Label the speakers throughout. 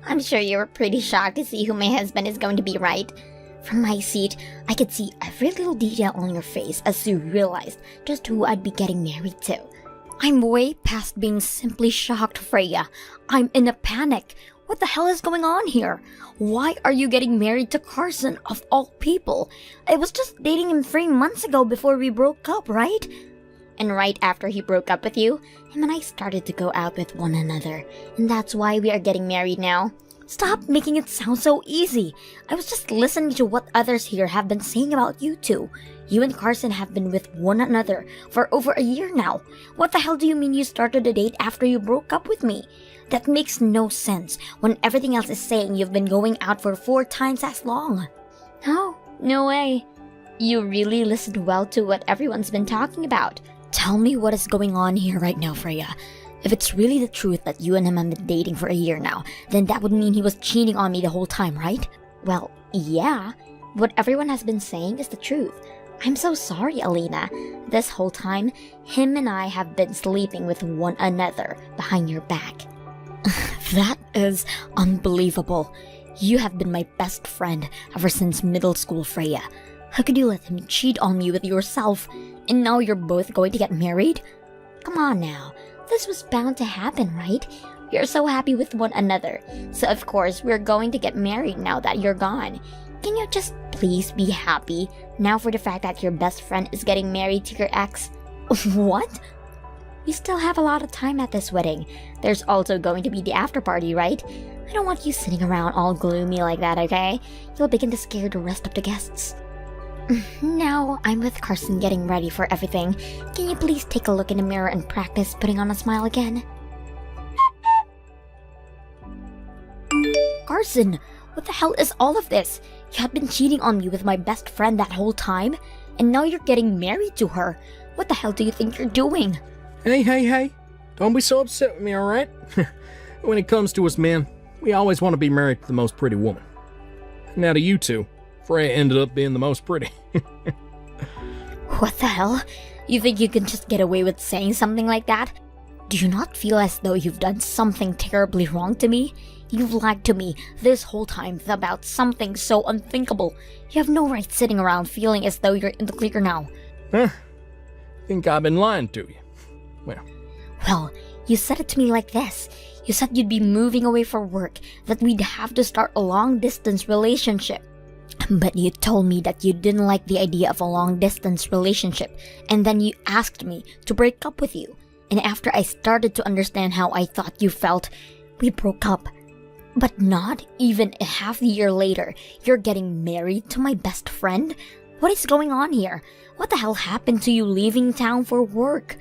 Speaker 1: I'm sure you were pretty shocked to see who my husband is going to be, right? From my seat, I could see every little detail on your face as you realized just who I'd be getting married to. I'm way past being simply shocked, Freya. I'm in a panic. What the hell is going on here? Why are you getting married to Carson, of all people? I was just dating him 3 months ago before we broke up, right? And right after he broke up with you, him and I started to go out with one another. And that's why we are getting married now. Stop making it sound so easy. I was just listening to what others here have been saying about you two. You and Carson have been with one another for over a year now. What the hell do you mean you started a date after you broke up with me? That makes no sense when everything else is saying you've been going out for 4 times as long. Oh, no way. You really listened well to what everyone's been talking about. Tell me what is going on here right now, Freya. If it's really the truth that you and him have been dating for a year now, then that would mean he was cheating on me the whole time, right? Well, yeah. What everyone has been saying is the truth. I'm so sorry, Alina. This whole time, him and I have been sleeping with one another behind your back. That is unbelievable. You have been my best friend ever since middle school, Freya. How could you let him cheat on me with yourself? And now you're both going to get married? Come on now. This was bound to happen, right? We are so happy with one another. So of course, we're going to get married now that you're gone. Can you just please be happy now for the fact that your best friend is getting married to your ex? What? We still have a lot of time at this wedding. There's also going to be the after party, right? I don't want you sitting around all gloomy like that, okay? You'll begin to scare the rest of the guests. Now I'm with Carson getting ready for everything. Can you please take a look in the mirror and practice putting on a smile again? Carson, what the hell is all of this? You had been cheating on me with my best friend that whole time, and now you're getting married to her. What the hell do you think you're doing?
Speaker 2: Hey. Don't be so upset with me, alright? When it comes to us men, we always want to be married to the most pretty woman. Now to you two, Freya ended up being the most pretty.
Speaker 1: What the hell? You think you can just get away with saying something like that? Do you not feel as though you've done something terribly wrong to me? You've lied to me this whole time about something so unthinkable. You have no right sitting around feeling as though you're in the clear now.
Speaker 2: Huh? Think I've been lying to you?
Speaker 1: Well, you said it to me like this. You said you'd be moving away for work, that we'd have to start a long-distance relationship. But you told me that you didn't like the idea of a long-distance relationship, and then you asked me to break up with you. And after I started to understand how I thought you felt, we broke up. But not even a half a year later, you're getting married to my best friend? What is going on here? What the hell happened to you leaving town for work?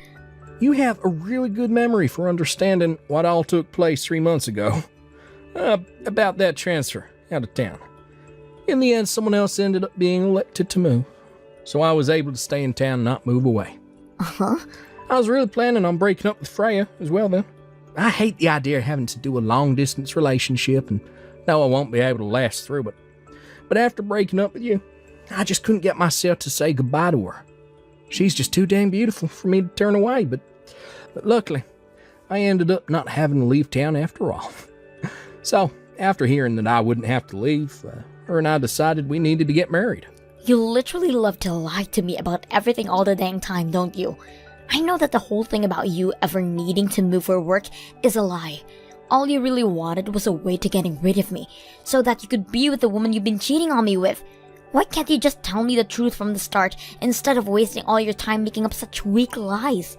Speaker 2: You have a really good memory for understanding what all took place 3 months ago. About that transfer out of town. In the end, someone else ended up being elected to move. So I was able to stay in town and not move away.
Speaker 1: Uh-huh.
Speaker 2: I was really planning on breaking up with Freya as well then. I hate the idea of having to do a long-distance relationship and know I won't be able to last through it. But after breaking up with you, I just couldn't get myself to say goodbye to her. She's just too dang beautiful for me to turn away, but luckily, I ended up not having to leave town after all. So, after hearing that I wouldn't have to leave, her and I decided we needed to get married.
Speaker 1: You literally love to lie to me about everything all the dang time, don't you? I know that the whole thing about you ever needing to move for work is a lie. All you really wanted was a way to getting rid of me, so that you could be with the woman you've been cheating on me with. Why can't you just tell me the truth from the start, instead of wasting all your time making up such weak lies?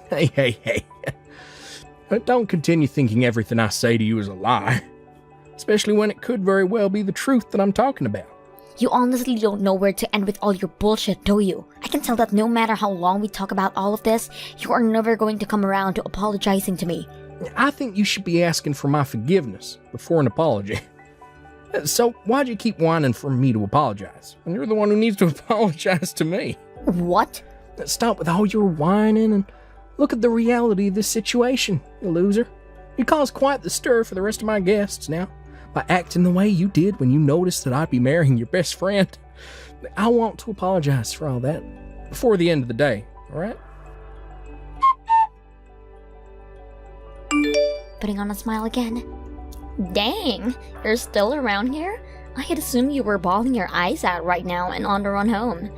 Speaker 2: Hey. Don't continue thinking everything I say to you is a lie. Especially when it could very well be the truth that I'm talking about.
Speaker 1: You honestly don't know where to end with all your bullshit, do you? I can tell that no matter how long we talk about all of this, you are never going to come around to apologizing to me.
Speaker 2: I think you should be asking for my forgiveness before an apology. So why'd you keep whining for me to apologize? And you're the one who needs to apologize to me.
Speaker 1: What?
Speaker 2: Stop with all your whining and look at the reality of this situation, you loser. You caused quite the stir for the rest of my guests now by acting the way you did when you noticed that I'd be marrying your best friend. I want to apologize for all that before the end of the day, alright?
Speaker 1: Putting on a smile again. Dang, you're still around here? I had assumed you were bawling your eyes out right now and on the run home.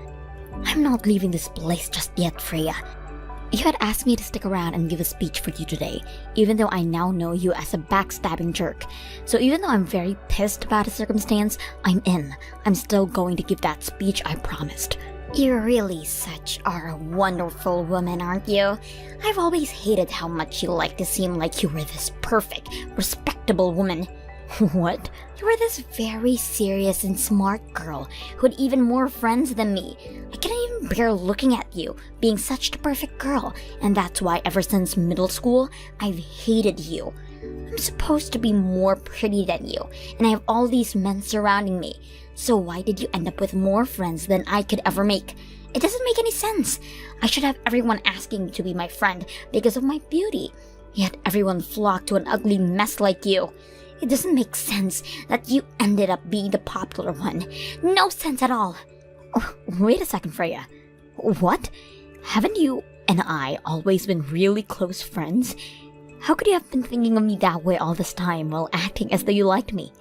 Speaker 1: I'm not leaving this place just yet, Freya. You had asked me to stick around and give a speech for you today, even though I now know you as a backstabbing jerk. So even though I'm very pissed about the circumstance, I'm in. I'm still going to give that speech I promised. You really are a wonderful woman, aren't you? I've always hated how much you like to seem like you were this perfect, respectable woman. What? You were this very serious and smart girl who had even more friends than me. I couldn't even bear looking at you, being such the perfect girl, and that's why ever since middle school, I've hated you. I'm supposed to be more pretty than you, and I have all these men surrounding me. So why did you end up with more friends than I could ever make? It doesn't make any sense. I should have everyone asking me to be my friend because of my beauty. Yet everyone flocked to an ugly mess like you. It doesn't make sense that you ended up being the popular one. No sense at all. Oh, wait a second, Freya. What? Haven't you and I always been really close friends? How could you have been thinking of me that way all this time while acting as though you liked me?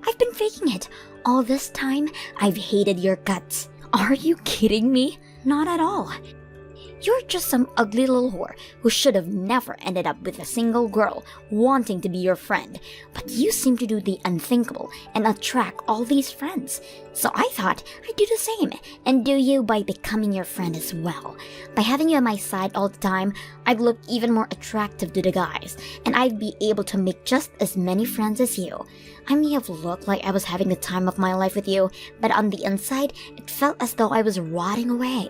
Speaker 1: I've been faking it. All this time, I've hated your guts. Are you kidding me? Not at all. You're just some ugly little whore who should have never ended up with a single girl wanting to be your friend. But you seem to do the unthinkable and attract all these friends. So I thought I'd do the same and do you by becoming your friend as well. By having you on my side all the time, I'd look even more attractive to the guys, and I'd be able to make just as many friends as you. I may have looked like I was having the time of my life with you, but on the inside, it felt as though I was rotting away.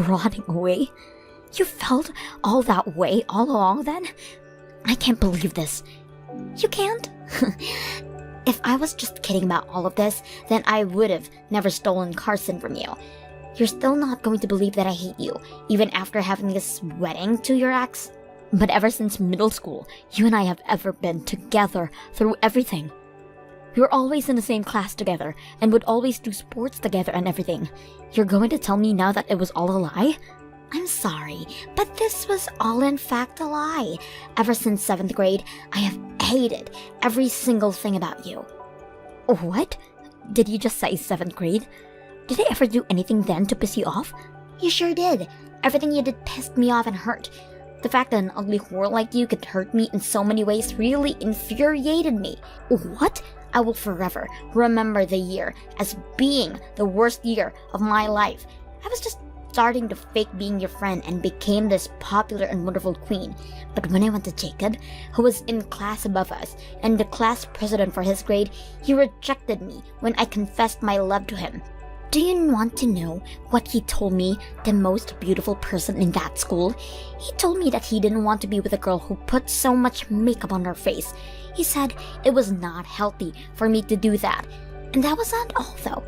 Speaker 1: Rotting away? You felt all that way all along then? I can't believe this. You can't? If I was just kidding about all of this, then I would have never stolen Carson from you. You're still not going to believe that I hate you, even after having this wedding to your ex? But ever since middle school, you and I have ever been together through everything. We were always in the same class together and would always do sports together and everything. You're going to tell me now that it was all a lie? I'm sorry, but this was all in fact a lie. Ever since 7th grade, I have hated every single thing about you. What? Did you just say 7th grade? Did I ever do anything then to piss you off? You sure did. Everything you did pissed me off and hurt. The fact that an ugly whore like you could hurt me in so many ways really infuriated me. What? I will forever remember the year as being the worst year of my life. I was just starting to fake being your friend and became this popular and wonderful queen. But when I went to Jacob, who was in class above us and the class president for his grade, he rejected me when I confessed my love to him. Do you want to know what he told me, the most beautiful person in that school? He told me that he didn't want to be with a girl who put so much makeup on her face. He said it was not healthy for me to do that. And that was not all though.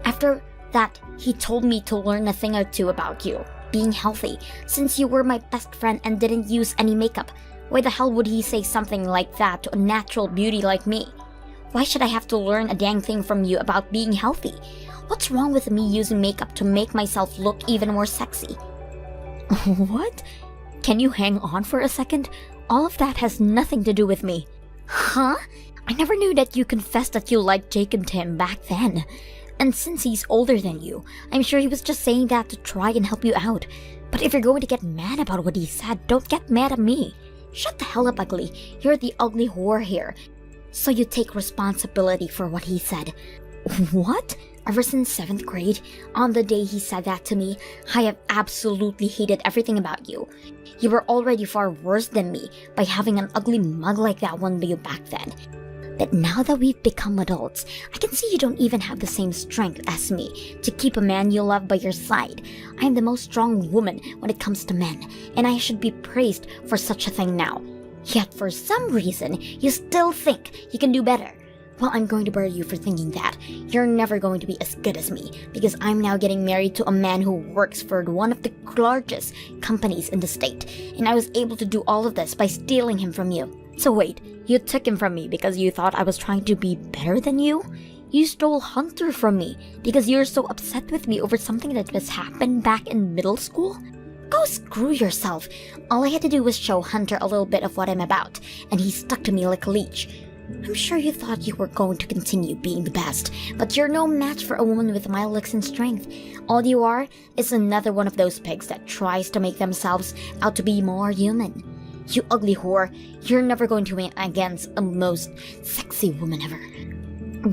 Speaker 1: After that, he told me to learn a thing or two about you, being healthy, since you were my best friend and didn't use any makeup. Why the hell would he say something like that to a natural beauty like me? Why should I have to learn a dang thing from you about being healthy? What's wrong with me using makeup to make myself look even more sexy? What? Can you hang on for a second? All of that has nothing to do with me. Huh? I never knew that you confessed that you liked Jacob Tim back then. And since he's older than you, I'm sure he was just saying that to try and help you out. But if you're going to get mad about what he said, don't get mad at me. Shut the hell up, ugly. You're the ugly whore here. So you take responsibility for what he said. What? Ever since 7th grade, on the day he said that to me, I have absolutely hated everything about you. You were already far worse than me by having an ugly mug like that one you back then. But now that we've become adults, I can see you don't even have the same strength as me to keep a man you love by your side. I am the most strong woman when it comes to men, and I should be praised for such a thing now. Yet for some reason, you still think you can do better. Well, I'm going to bury you for thinking that. You're never going to be as good as me, because I'm now getting married to a man who works for one of the largest companies in the state, and I was able to do all of this by stealing him from you. So wait, you took him from me because you thought I was trying to be better than you? You stole Hunter from me because you're so upset with me over something that just happened back in middle school? Go screw yourself. All I had to do was show Hunter a little bit of what I'm about, and he stuck to me like a leech. I'm sure you thought you were going to continue being the best, but you're no match for a woman with my looks and strength. All you are is another one of those pigs that tries to make themselves out to be more human. You ugly whore, you're never going to win against the most sexy woman ever.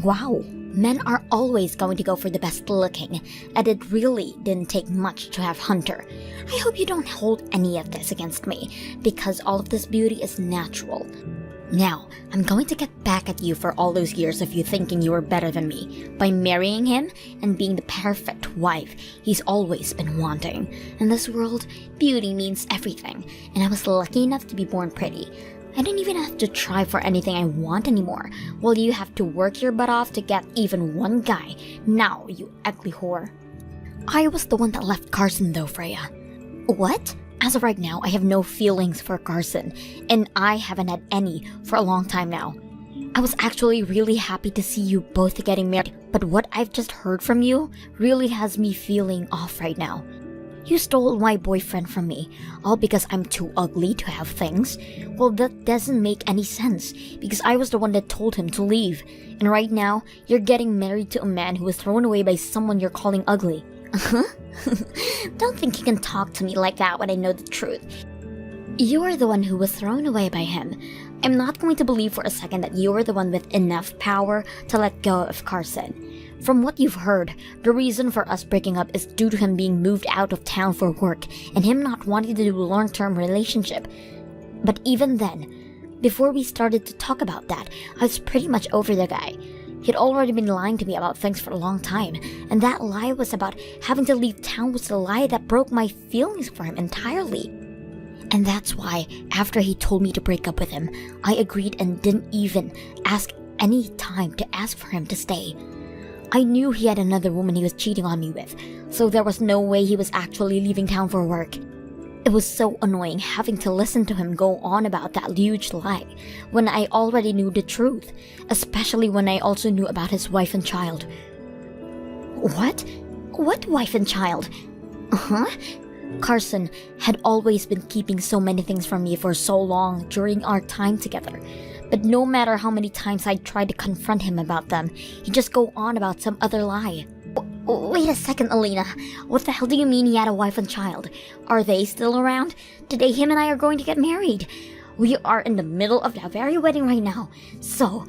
Speaker 1: Wow, men are always going to go for the best looking, and it really didn't take much to have Hunter. I hope you don't hold any of this against me, because all of this beauty is natural. Now, I'm going to get back at you for all those years of you thinking you were better than me, by marrying him and being the perfect wife he's always been wanting. In this world, beauty means everything, and I was lucky enough to be born pretty. I don't even have to try for anything I want anymore, while you have to work your butt off to get even one guy. Now, you ugly whore. I was the one that left Carson though, Freya. What? As of right now, I have no feelings for Carson, and I haven't had any for a long time now. I was actually really happy to see you both getting married, but what I've just heard from you really has me feeling off right now. You stole my boyfriend from me, all because I'm too ugly to have things. Well, that doesn't make any sense, because I was the one that told him to leave. And right now, you're getting married to a man who was thrown away by someone you're calling ugly. Don't think you can talk to me like that when I know the truth. You are the one who was thrown away by him. I'm not going to believe for a second that you are the one with enough power to let go of Carson. From what you've heard, the reason for us breaking up is due to him being moved out of town for work and him not wanting to do a long-term relationship. But even then, before we started to talk about that, I was pretty much over the guy. He'd already been lying to me about things for a long time, and that lie was about having to leave town was the lie that broke my feelings for him entirely. And that's why, after he told me to break up with him, I agreed and didn't even ask any time to ask for him to stay. I knew he had another woman he was cheating on me with, so there was no way he was actually leaving town for work. It was so annoying having to listen to him go on about that huge lie when I already knew the truth, especially when I also knew about his wife and child. What? What wife and child? Carson had always been keeping so many things from me for so long during our time together. But no matter how many times I tried to confront him about them, he'd just go on about some other lie. Wait a second, Alina. What the hell do you mean he had a wife and child? Are they still around? Today him and I are going to get married. We are in the middle of that very wedding right now. So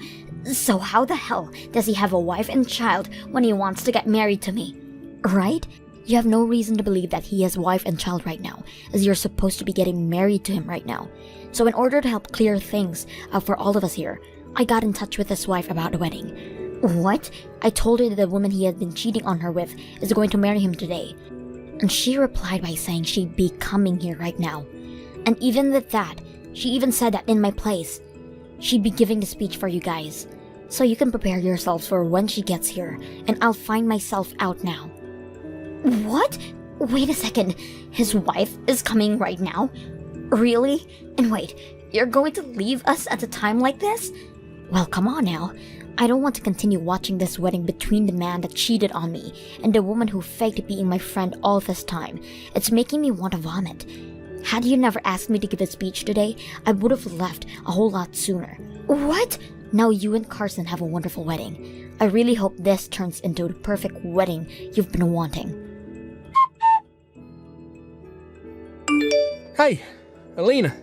Speaker 1: how the hell does he have a wife and child when he wants to get married to me? Right? You have no reason to believe that he has a wife and child right now, as you're supposed to be getting married to him right now. So in order to help clear things up for all of us here, I got in touch with his wife about the wedding. What? I told her that the woman he had been cheating on her with is going to marry him today. And she replied by saying she'd be coming here right now. And even with that, she even said that in my place, she'd be giving the speech for you guys. So you can prepare yourselves for when she gets here, and I'll find myself out now. What? Wait a second, his wife is coming right now? Really? And wait, you're going to leave us at a time like this? Well, come on now. I don't want to continue watching this wedding between the man that cheated on me and the woman who faked being my friend all this time. It's making me want to vomit. Had you never asked me to give a speech today, I would have left a whole lot sooner. What? Now you and Carson have a wonderful wedding. I really hope this turns into the perfect wedding you've been wanting.
Speaker 2: Hey, Alina,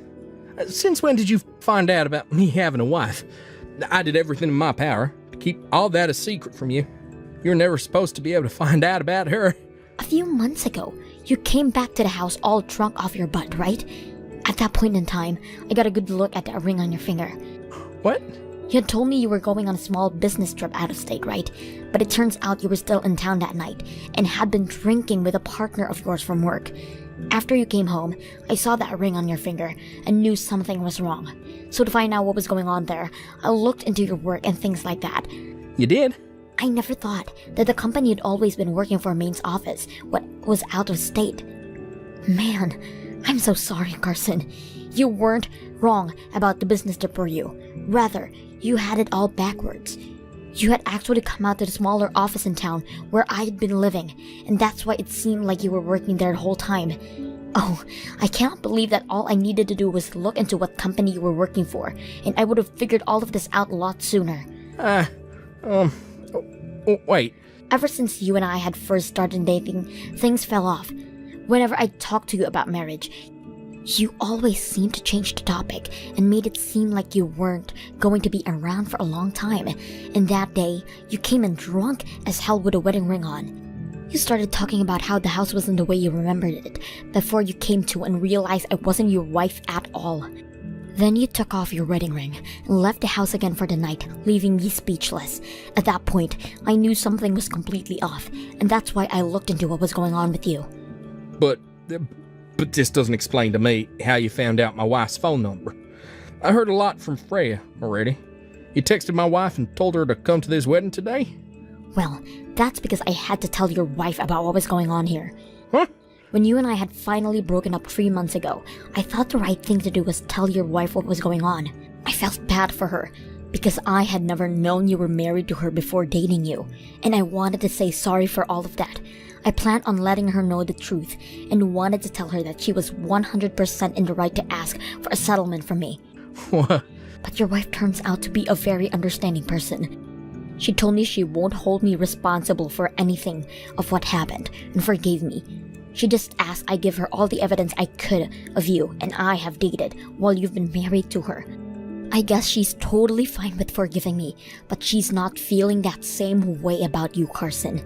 Speaker 2: since when did you find out about me having a wife? I did everything in my power to keep all that a secret from you. You're never supposed to be able to find out about her.
Speaker 1: A few months ago, you came back to the house all drunk off your butt, right? At that point in time, I got a good look at that ring on your finger.
Speaker 2: What?
Speaker 1: You had told me you were going on a small business trip out of state, right? But it turns out you were still in town that night and had been drinking with a partner of yours from work. After you came home, I saw that ring on your finger and knew something was wrong. So to find out what was going on there, I looked into your work and things like that.
Speaker 2: You did?
Speaker 1: I never thought that the company you'd always been working for Maine's office was out of state. Man, I'm so sorry, Carson. You weren't wrong about the business trip for you. Rather, you had it all backwards. You had actually come out to the smaller office in town where I had been living, and that's why it seemed like you were working there the whole time. Oh, I cannot believe that all I needed to do was look into what company you were working for, and I would have figured all of this out a lot sooner.
Speaker 2: Wait.
Speaker 1: Ever since you and I had first started dating, things fell off. Whenever I talked to you about marriage, you always seemed to change the topic and made it seem like you weren't going to be around for a long time. And that day, you came in drunk as hell with a wedding ring on. You started talking about how the house wasn't the way you remembered it before you came to and realized I wasn't your wife at all. Then you took off your wedding ring and left the house again for the night, leaving me speechless. At that point, I knew something was completely off, and that's why I looked into what was going on with you.
Speaker 2: But this doesn't explain to me how you found out my wife's phone number. I heard a lot from Freya already. You texted my wife and told her to come to this wedding today?
Speaker 1: Well, that's because I had to tell your wife about what was going on here.
Speaker 2: Huh?
Speaker 1: When you and I had finally broken up 3 months ago, I thought the right thing to do was tell your wife what was going on. I felt bad for her, because I had never known you were married to her before dating you, and I wanted to say sorry for all of that. I planned on letting her know the truth, and wanted to tell her that she was 100% in the right to ask for a settlement from me.
Speaker 2: What?
Speaker 1: But your wife turns out to be a very understanding person. She told me she won't hold me responsible for anything of what happened, and forgave me. She just asked I give her all the evidence I could of you and I have dated while you've been married to her. I guess she's totally fine with forgiving me, but she's not feeling that same way about you, Carson.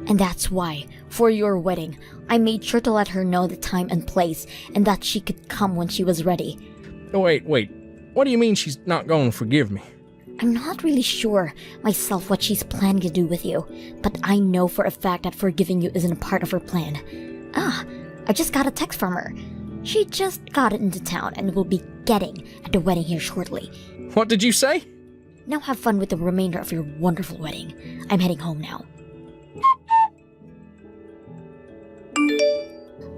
Speaker 1: And that's why, for your wedding, I made sure to let her know the time and place and that she could come when she was ready.
Speaker 2: Wait. What do you mean she's not going to forgive me?
Speaker 1: I'm not really sure myself what she's planning to do with you, but I know for a fact that forgiving you isn't a part of her plan. I just got a text from her. She just got it into town and will be getting at the wedding here shortly.
Speaker 2: What did you say?
Speaker 1: Now have fun with the remainder of your wonderful wedding. I'm heading home now.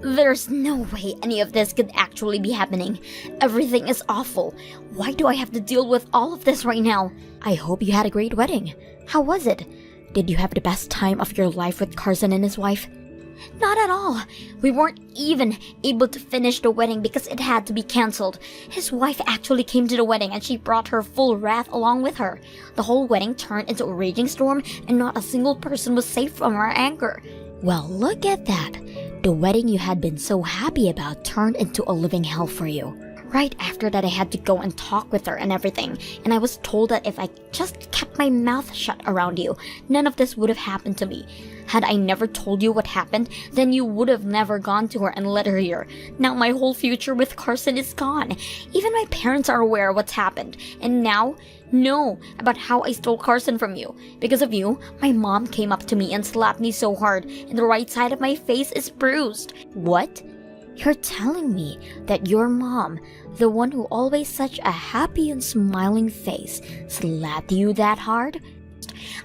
Speaker 1: There's no way any of this could actually be happening. Everything is awful. Why do I have to deal with all of this right now? I hope you had a great wedding. How was it? Did you have the best time of your life with Carson and his wife? Not at all. We weren't even able to finish the wedding because it had to be cancelled. His wife actually came to the wedding and she brought her full wrath along with her. The whole wedding turned into a raging storm and not a single person was safe from our anger. Well, look at that. The wedding you had been so happy about turned into a living hell for you. Right after that, I had to go and talk with her and everything, and I was told that if I just kept my mouth shut around you, none of this would have happened to me. Had I never told you what happened, then you would have never gone to her and let her hear. Now my whole future with Carson is gone. Even my parents are aware of what's happened, and now know about how I stole Carson from you. Because of you, my mom came up to me and slapped me so hard, and the right side of my face is bruised. What? You're telling me that your mom, the one who always such a happy and smiling face, slapped you that hard?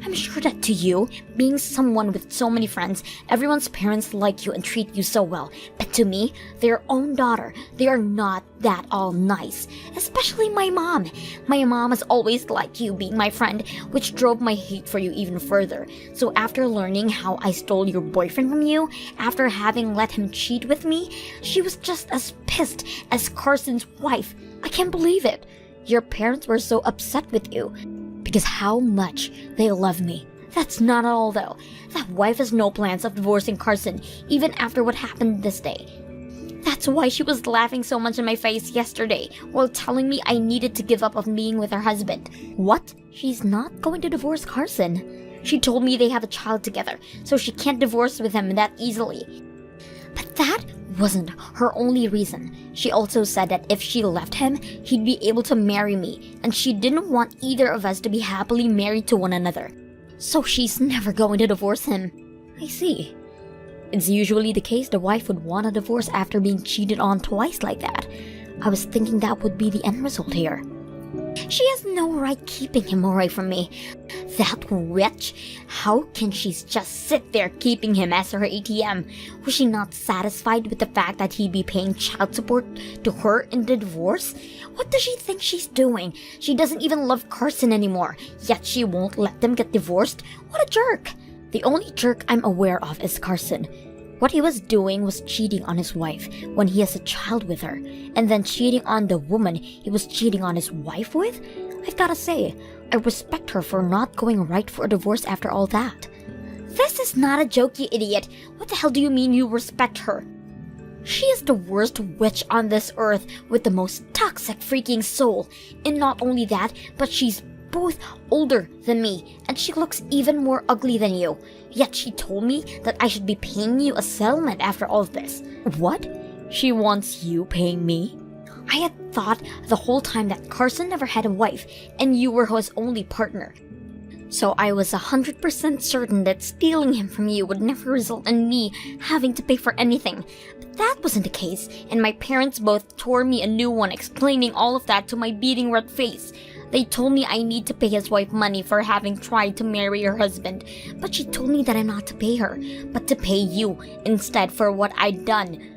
Speaker 1: I'm sure that to you, being someone with so many friends, everyone's parents like you and treat you so well. But to me, their own daughter, they are not that all nice. Especially my mom. My mom has always liked you being my friend, which drove my hate for you even further. So after learning how I stole your boyfriend from you, after having let him cheat with me, she was just as pissed as Carson's wife. I can't believe it. Your parents were so upset with you because how much they love me. That's not all though. That wife has no plans of divorcing Carson even after what happened this day. That's why she was laughing so much in my face yesterday while telling me I needed to give up on being with her husband. What? She's not going to divorce Carson. She told me they have a child together, so she can't divorce with him that easily. But that wasn't her only reason. She also said that if she left him, he'd be able to marry me, and she didn't want either of us to be happily married to one another. So she's never going to divorce him. I see. It's usually the case the wife would want a divorce after being cheated on twice like that. I was thinking that would be the end result here. She has no right keeping him away from me. That witch, how can she just sit there keeping him as her ATM? Was she not satisfied with the fact that he'd be paying child support to her in the divorce? What does she think she's doing? She doesn't even love Carson anymore, yet she won't let them get divorced? What a jerk! The only jerk I'm aware of is Carson. What he was doing was cheating on his wife when he has a child with her, and then cheating on the woman he was cheating on his wife with? I've gotta say, I respect her for not going right for a divorce after all that. This is not a joke, you idiot. What the hell do you mean you respect her? She is the worst witch on this earth with the most toxic freaking soul. And not only that, but she's both older than me, and she looks even more ugly than you. Yet she told me that I should be paying you a settlement after all of this. What? She wants you paying me? I had thought the whole time that Carson never had a wife, and you were his only partner. So I was 100% certain that stealing him from you would never result in me having to pay for anything. But that wasn't the case, and my parents both tore me a new one explaining all of that to my beating red face. They told me I need to pay his wife money for having tried to marry her husband, but she told me that I'm not to pay her, but to pay you instead for what I'd done.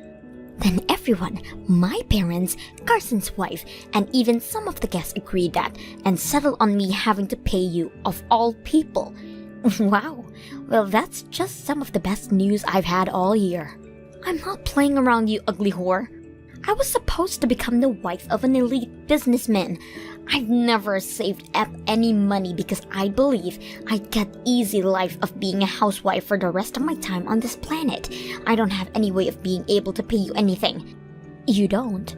Speaker 1: Then everyone, my parents, Carson's wife, and even some of the guests agreed that and settled on me having to pay you, of all people. Wow, well that's just some of the best news I've had all year. I'm not playing around, you ugly whore. I was supposed to become the wife of an elite businessman. I've never saved up any money because I believe I'd get easy life of being a housewife for the rest of my time on this planet. I don't have any way of being able to pay you anything. You don't?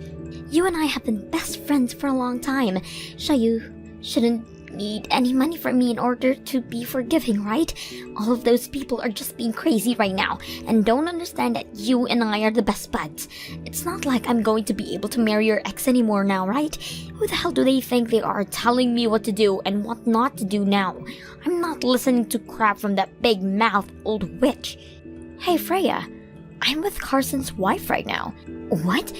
Speaker 1: You and I have been best friends for a long time, so you shouldn't need any money from me in order to be forgiving, right? All of those people are just being crazy right now and don't understand that you and I are the best buds. It's not like I'm going to be able to marry your ex anymore now, right? Who the hell do they think they are telling me what to do and what not to do now? I'm not listening to crap from that big-mouthed old witch. Hey Freya, I'm with Carson's wife right now. What?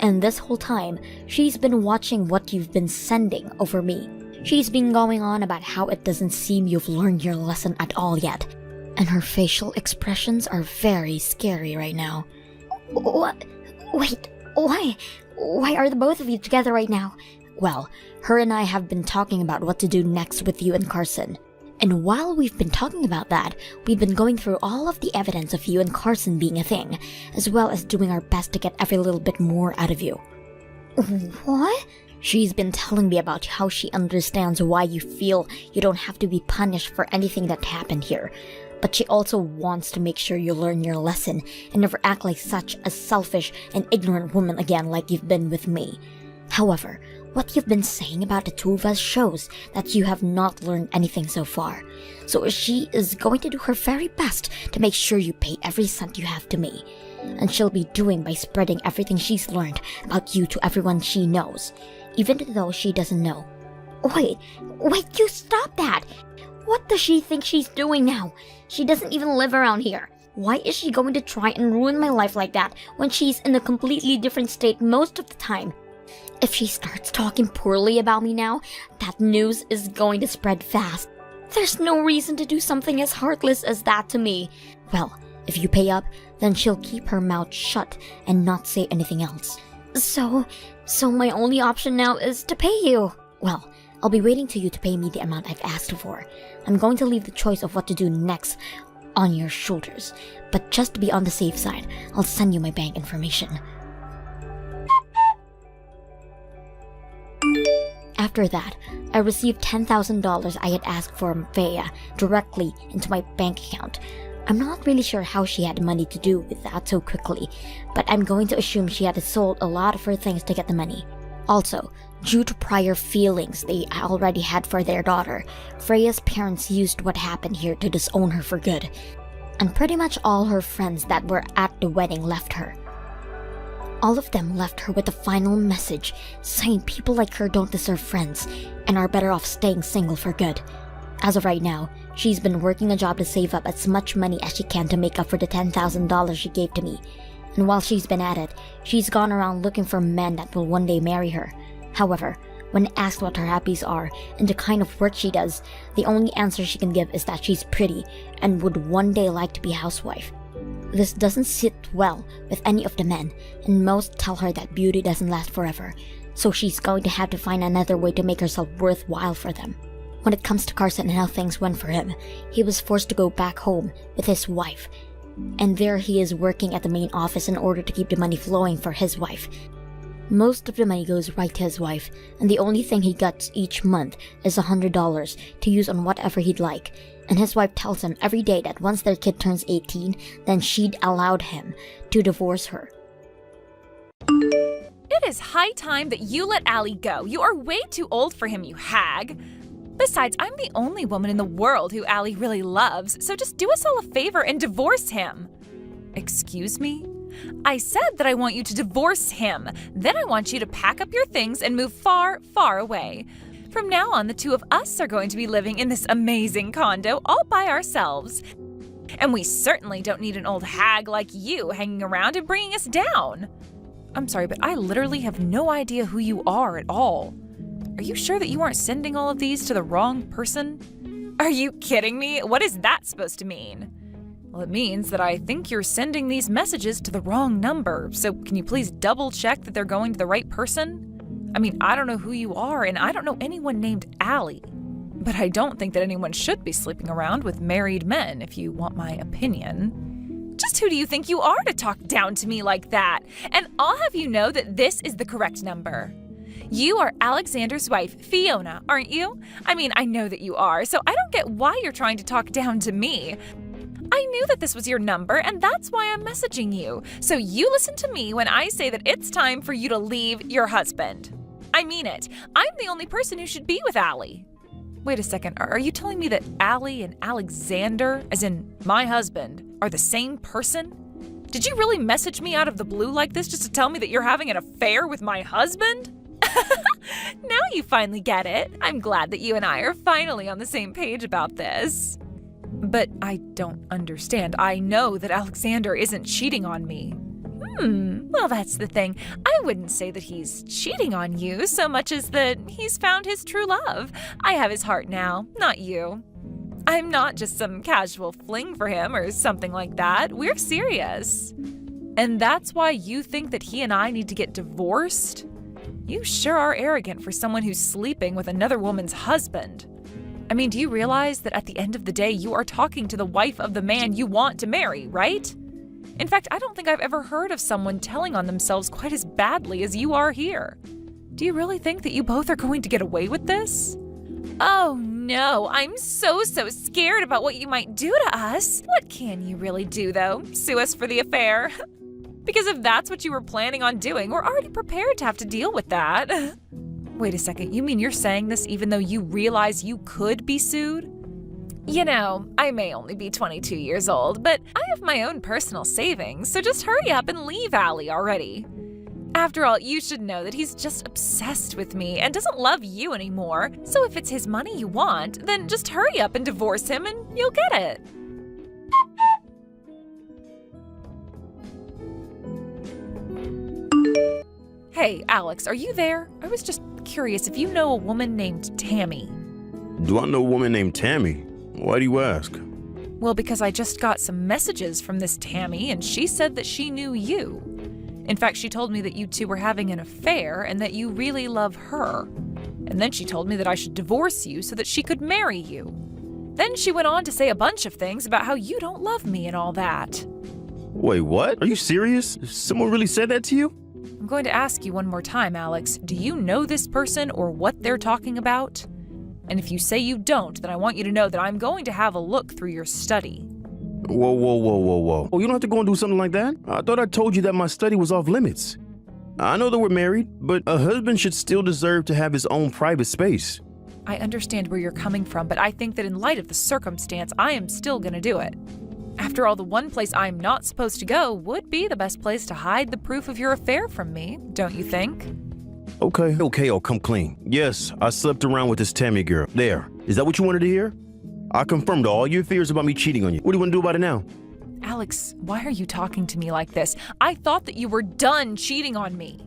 Speaker 1: And this whole time, she's been watching what you've been sending over me. She's been going on about how it doesn't seem you've learned your lesson at all yet. And her facial expressions are very scary right now. What? Wait, why? Why are the both of you together right now? Well, her and I have been talking about what to do next with you and Carson. And while we've been talking about that, we've been going through all of the evidence of you and Carson being a thing, as well as doing our best to get every little bit more out of you. What? She's been telling me about how she understands why you feel you don't have to be punished for anything that happened here. But she also wants to make sure you learn your lesson and never act like such a selfish and ignorant woman again like you've been with me. However, what you've been saying about the two of us shows that you have not learned anything so far. So she is going to do her very best to make sure you pay every cent you have to me. And she'll be doing by spreading everything she's learned about you to everyone she knows, even though she doesn't know. Wait, you stop that! What does she think she's doing now? She doesn't even live around here. Why is she going to try and ruin my life like that when she's in a completely different state most of the time? If she starts talking poorly about me now, that news is going to spread fast. There's no reason to do something as heartless as that to me. Well, if you pay up, then she'll keep her mouth shut and not say anything else. So my only option now is to pay you. Well, I'll be waiting to you to pay me the amount I've asked for. I'm going to leave the choice of what to do next on your shoulders. But just to be on the safe side, I'll send you my bank information. After that, I received $10,000 I had asked for Freya directly into my bank account. I'm not really sure how she had money to do with that so quickly, but I'm going to assume she had sold a lot of her things to get the money. Also, due to prior feelings they already had for their daughter, Freya's parents used what happened here to disown her for good. And pretty much all her friends that were at the wedding left her. All of them left her with a final message saying people like her don't deserve friends and are better off staying single for good. As of right now, she's been working a job to save up as much money as she can to make up for the $10,000 she gave to me. And while she's been at it, she's gone around looking for men that will one day marry her. However, when asked what her hobbies are and the kind of work she does, the only answer she can give is that she's pretty and would one day like to be a housewife. This doesn't sit well with any of the men, and most tell her that beauty doesn't last forever, so she's going to have to find another way to make herself worthwhile for them. When it comes to Carson and how things went for him, he was forced to go back home with his wife, And there he is working at the main office in order to keep the money flowing for his wife. Most of the money goes right to his wife, and the only thing he gets each month is $100 to use on whatever he'd like. And his wife tells him every day that once their kid turns 18, then she'd allowed him to divorce her.
Speaker 3: It is high time that you let Allie go. You are way too old for him, you hag. Besides, I'm the only woman in the world who Allie really loves, so just do us all a favor and divorce him. Excuse me? I said that I want you to divorce him. Then I want you to pack up your things and move far, far away. From now on, the two of us are going to be living in this amazing condo all by ourselves. And we certainly don't need an old hag like you hanging around and bringing us down. I'm sorry, but I literally have no idea who you are at all. Are you sure that you aren't sending all of these to the wrong person? Are you kidding me? What is that supposed to mean? Well, it means that I think you're sending these messages to the wrong number. So can you please double check that they're going to the right person? I mean, I don't know who you are, and I don't know anyone named Allie. But I don't think that anyone should be sleeping around with married men, if you want my opinion. Just who do you think you are to talk down to me like that? And I'll have you know that this is the correct number. You are Alexander's wife, Fiona, aren't you? I mean, I know that you are, so I don't get why you're trying to talk down to me. I knew that this was your number, and that's why I'm messaging you. So you listen to me when I say that it's time for you to leave your husband. I mean it. I'm the only person who should be with Allie. Wait a second, are you telling me that Allie and Alexander, as in my husband, are the same person? Did you really message me out of the blue like this just to tell me that you're having an affair with my husband? Now you finally get it. I'm glad that you and I are finally on the same page about this. But I don't understand. I know that Alexander isn't cheating on me. Well, that's the thing. I wouldn't say that he's cheating on you so much as that he's found his true love. I have his heart now, not you. I'm not just some casual fling for him or something like that. We're serious. And that's why you think that he and I need to get divorced? You sure are arrogant for someone who's sleeping with another woman's husband. I mean, do you realize that at the end of the day, you are talking to the wife of the man you want to marry, right? In fact, I don't think I've ever heard of someone telling on themselves quite as badly as you are here. Do you really think that you both are going to get away with this? Oh no, I'm so scared about what you might do to us. What can you really do, though? Sue us for the affair? Because if that's what you were planning on doing, we're already prepared to have to deal with that. Wait a second, you mean you're saying this even though you realize you could be sued? You know, I may only be 22 years old, but I have my own personal savings, so just hurry up and leave Allie already. After all, you should know that he's just obsessed with me and doesn't love you anymore, so if it's his money you want, then just hurry up and divorce him and you'll get it. Hey, Alex, are you there? I was just curious if you know a woman named Tammy.
Speaker 4: Do I know a woman named Tammy? Why do you ask?
Speaker 3: Well, because I just got some messages from this Tammy, and she said that she knew you. In fact, she told me that you two were having an affair and that you really love her. And then she told me that I should divorce you so that she could marry you. Then she went on to say a bunch of things about how you don't love me and all that.
Speaker 4: Wait, what? Are you serious? Someone really said that to you?
Speaker 3: I'm going to ask you one more time, Alex. Do you know this person or what they're talking about? And if you say you don't, then I want you to know that I'm going to have a look through your study.
Speaker 4: Whoa. Oh, you don't have to go and do something like that. I thought I told you that my study was off limits. I know that we're married, but a husband should still deserve to have his own private space.
Speaker 3: I understand where you're coming from, but I think that in light of the circumstance, I am still going to do it. After all, the one place I'm not supposed to go would be the best place to hide the proof of your affair from me, don't you think?
Speaker 4: Okay, I'll come clean. Yes, I slept around with this Tammy girl. There. Is that what you wanted to hear? I confirmed all your fears about me cheating on you. What do you want to do about it now?
Speaker 3: Alex, why are you talking to me like this? I thought that you were done cheating on me.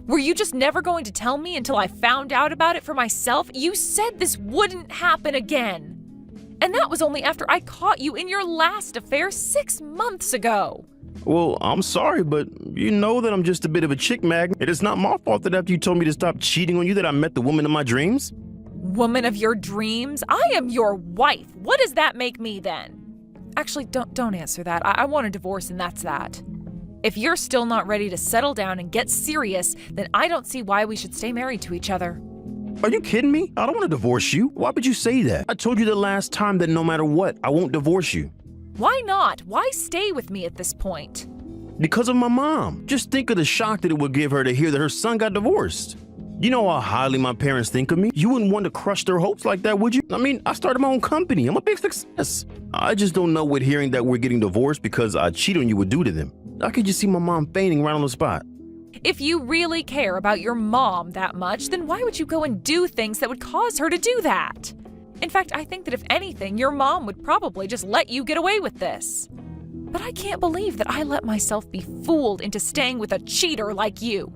Speaker 3: Were you just never going to tell me until I found out about it for myself? You said this wouldn't happen again. And that was only after I caught you in your last affair 6 months ago.
Speaker 4: Well, I'm sorry, but you know that I'm just a bit of a chick magnet. It is not my fault that after you told me to stop cheating on you that I met the woman of my dreams.
Speaker 3: Woman of your dreams? I am your wife. What does that make me then? Actually, don't answer that. I want a divorce and that's that. If you're still not ready to settle down and get serious, then I don't see why we should stay married to each other.
Speaker 4: Are you kidding me? I don't want to divorce you. Why would you say that? I told you the last time that no matter what, I won't divorce you.
Speaker 3: Why not? Why stay with me at this point?
Speaker 4: Because of my mom. Just think of the shock that it would give her to hear that her son got divorced. You know how highly my parents think of me? You wouldn't want to crush their hopes like that, would you? I mean, I started my own company. I'm a big success. I just don't know what hearing that we're getting divorced because I cheat on you would do to them. I could just see my mom fainting right on the spot.
Speaker 3: If you really care about your mom that much, then why would you go and do things that would cause her to do that? In fact, I think that if anything, your mom would probably just let you get away with this. But I can't believe that I let myself be fooled into staying with a cheater like you.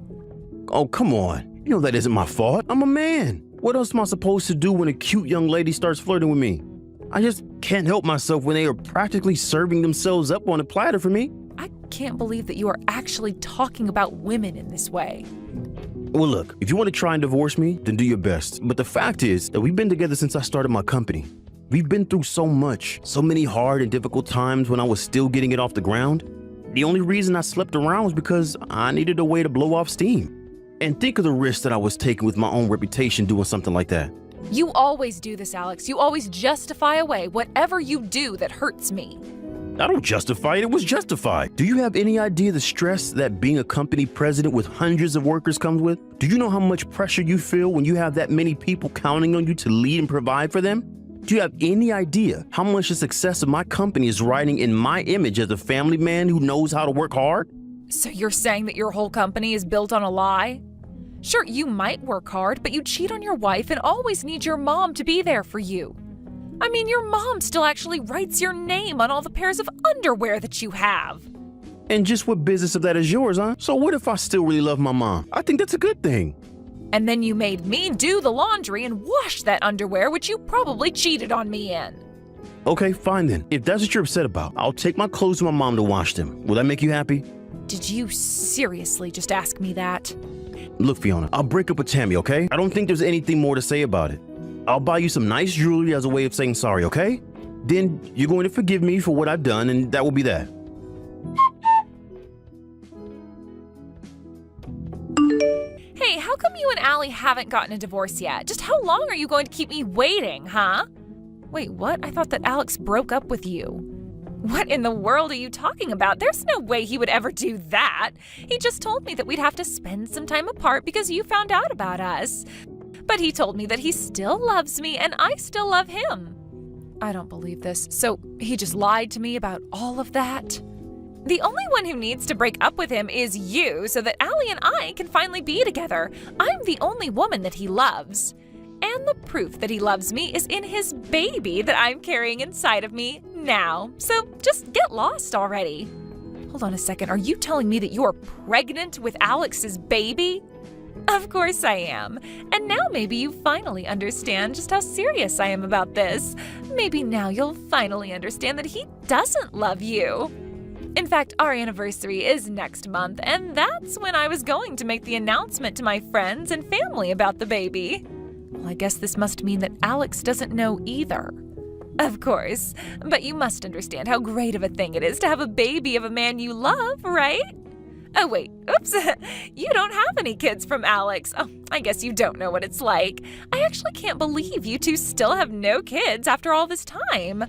Speaker 4: Oh, come on. You know that isn't my fault. I'm a man. What else am I supposed to do when a cute young lady starts flirting with me? I just can't help myself when they are practically serving themselves up on a platter for me.
Speaker 3: I can't believe that you are actually talking about women in this way.
Speaker 4: Well, look, if you want to try and divorce me, then do your best. But the fact is that we've been together since I started my company. We've been through so much, so many hard and difficult times when I was still getting it off the ground. The only reason I slept around was because I needed a way to blow off steam. And think of the risk that I was taking with my own reputation doing something like that.
Speaker 3: You always do this, Alex. You always justify away whatever you do that hurts me.
Speaker 4: I don't justify it. It was justified. Do you have any idea the stress that being a company president with hundreds of workers comes with? Do you know how much pressure you feel when you have that many people counting on you to lead and provide for them? Do you have any idea how much the success of my company is riding in my image as a family man who knows how to work hard?
Speaker 3: So you're saying that your whole company is built on a lie? Sure, you might work hard, but you cheat on your wife and always need your mom to be there for you. I mean, your mom still actually writes your name on all the pairs of underwear that you have.
Speaker 4: And just what business of that is yours, huh? So what if I still really love my mom? I think that's a good thing.
Speaker 3: And then you made me do the laundry and wash that underwear, which you probably cheated on me in.
Speaker 4: Okay, fine then. If that's what you're upset about, I'll take my clothes to my mom to wash them. Will that make you happy?
Speaker 3: Did you seriously just ask me that?
Speaker 4: Look, Fiona, I'll break up with Tammy, okay? I don't think there's anything more to say about it. I'll buy you some nice jewelry as a way of saying sorry, okay? Then you're going to forgive me for what I've done, and that will be that.
Speaker 3: Hey, how come you and Allie haven't gotten a divorce yet? Just how long are you going to keep me waiting, huh? Wait, what? I thought that Alex broke up with you. What in the world are you talking about? There's no way he would ever do that. He just told me that we'd have to spend some time apart because you found out about us. But he told me that he still loves me and I still love him. I don't believe this. So he just lied to me about all of that? The only one who needs to break up with him is you so that Allie and I can finally be together. I'm the only woman that he loves. And the proof that he loves me is in his baby that I'm carrying inside of me now. So just get lost already. Hold on a second. Are you telling me that you're pregnant with Alex's baby? Of course I am. And now maybe you finally understand just how serious I am about this. Maybe now you'll finally understand that he doesn't love you. In fact, our anniversary is next month, and that's when I was going to make the announcement to my friends and family about the baby. Well, I guess this must mean that Alex doesn't know either. Of course, but you must understand how great of a thing it is to have a baby of a man you love, right? Oh, wait, oops, you don't have any kids from Alex. Oh, I guess you don't know what it's like. I actually can't believe you two still have no kids after all this time.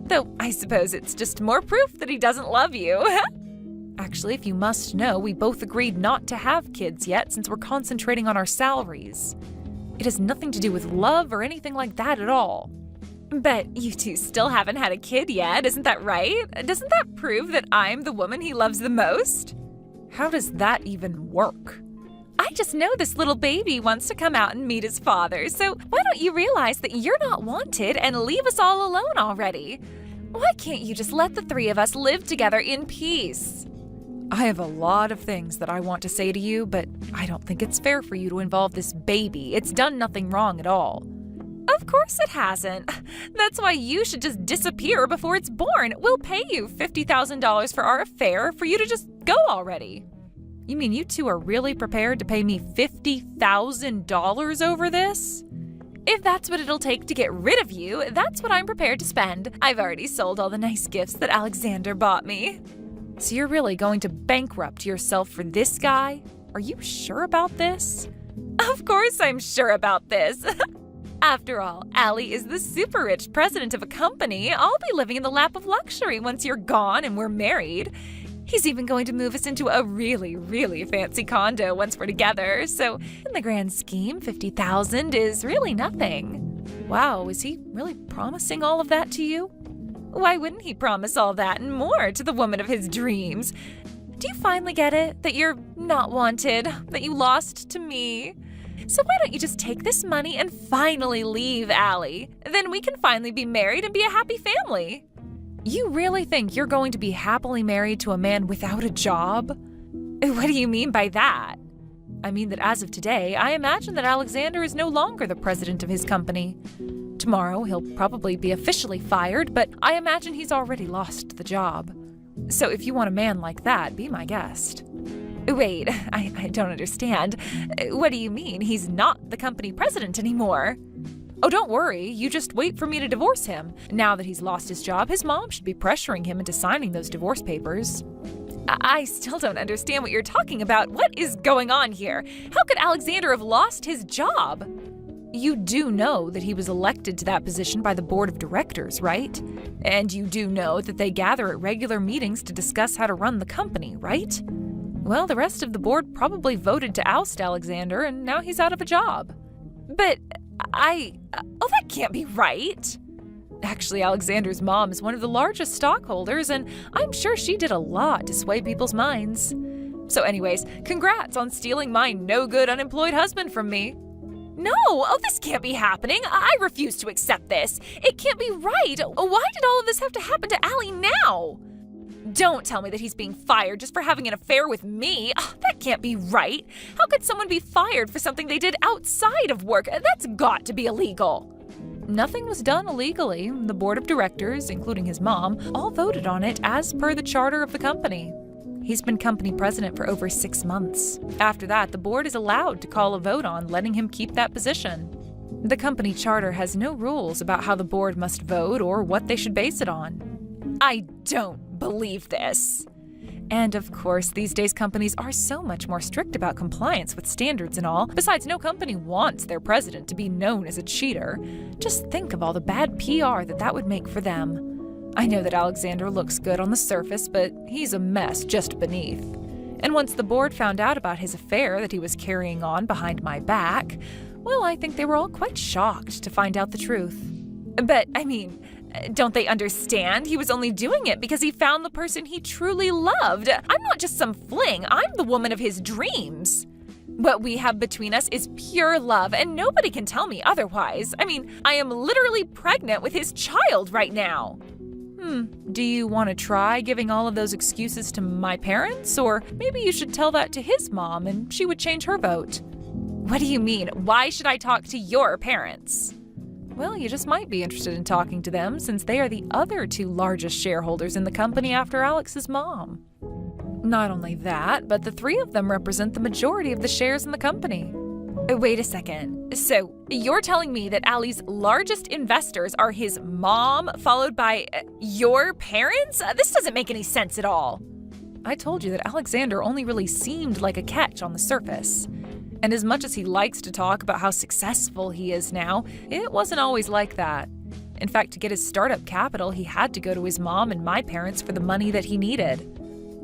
Speaker 3: Though I suppose it's just more proof that he doesn't love you. Actually, if you must know, we both agreed not to have kids yet since we're concentrating on our salaries. It has nothing to do with love or anything like that at all. But you two still haven't had a kid yet, isn't that right? Doesn't that prove that I'm the woman he loves the most? How does that even work? I just know this little baby wants to come out and meet his father, so why don't you realize that you're not wanted and leave us all alone already? Why can't you just let the three of us live together in peace? I have a lot of things that I want to say to you, but I don't think it's fair for you to involve this baby. It's done nothing wrong at all. Of course it hasn't. That's why you should just disappear before it's born. We'll pay you $50,000 for our affair for you to just go already. You mean you two are really prepared to pay me $50,000 over this? If that's what it'll take to get rid of you, that's what I'm prepared to spend. I've already sold all the nice gifts that Alexander bought me. So you're really going to bankrupt yourself for this guy? Are you sure about this? Of course I'm sure about this. After all, Allie is the super rich president of a company. I'll be living in the lap of luxury once you're gone and we're married. He's even going to move us into a really, really fancy condo once we're together. So in the grand scheme, $50,000 is really nothing. Wow, is he really promising all of that to you? Why wouldn't he promise all that and more to the woman of his dreams? Do you finally get it? That you're not wanted? That you lost to me? So why don't you just take this money and finally leave Allie? Then we can finally be married and be a happy family. You really think you're going to be happily married to a man without a job? What do you mean by that? I mean that as of today, I imagine that Alexander is no longer the president of his company. Tomorrow, he'll probably be officially fired, but I imagine he's already lost the job. So if you want a man like that, be my guest. Wait, I don't understand. What do you mean? He's not the company president anymore. Oh, don't worry. You just wait for me to divorce him. Now that he's lost his job, his mom should be pressuring him into signing those divorce papers. I still don't understand what you're talking about. What is going on here? How could Alexander have lost his job? You do know that he was elected to that position by the board of directors, right? And you do know that they gather at regular meetings to discuss how to run the company, right? Well, the rest of the board probably voted to oust Alexander, and now he's out of a job. But that can't be right. Actually, Alexander's mom is one of the largest stockholders, and I'm sure she did a lot to sway people's minds. So anyways, congrats on stealing my no-good unemployed husband from me. No, this can't be happening. I refuse to accept this. It can't be right. Why did all of this have to happen to Allie now? Don't tell me that he's being fired just for having an affair with me. That can't be right. How could someone be fired for something they did outside of work? That's got to be illegal. Nothing was done illegally. The board of directors, including his mom, all voted on it as per the charter of the company. He's been company president for over 6 months. After that, the board is allowed to call a vote on letting him keep that position. The company charter has no rules about how the board must vote or what they should base it on. I don't believe this. And of course, these days companies are so much more strict about compliance with standards and all. Besides, no company wants their president to be known as a cheater. Just think of all the bad PR that would make for them. I know that Alexander looks good on the surface, but he's a mess just beneath. And once the board found out about his affair that he was carrying on behind my back, well, I think they were all quite shocked to find out the truth. But, don't they understand? He was only doing it because he found the person he truly loved. I'm not just some fling. I'm the woman of his dreams. What we have between us is pure love, and nobody can tell me otherwise. I am literally pregnant with his child right now. Do you want to try giving all of those excuses to my parents? Or maybe you should tell that to his mom and she would change her vote. What do you mean? Why should I talk to your parents? Well, you just might be interested in talking to them since they are the other 2 largest shareholders in the company after Alex's mom. Not only that, but the 3 of them represent the majority of the shares in the company. Wait a second. So you're telling me that Allie's largest investors are his mom, followed by your parents? This doesn't make any sense at all. I told you that Alexander only really seemed like a catch on the surface. And as much as he likes to talk about how successful he is now, it wasn't always like that. In fact, to get his startup capital, he had to go to his mom and my parents for the money that he needed.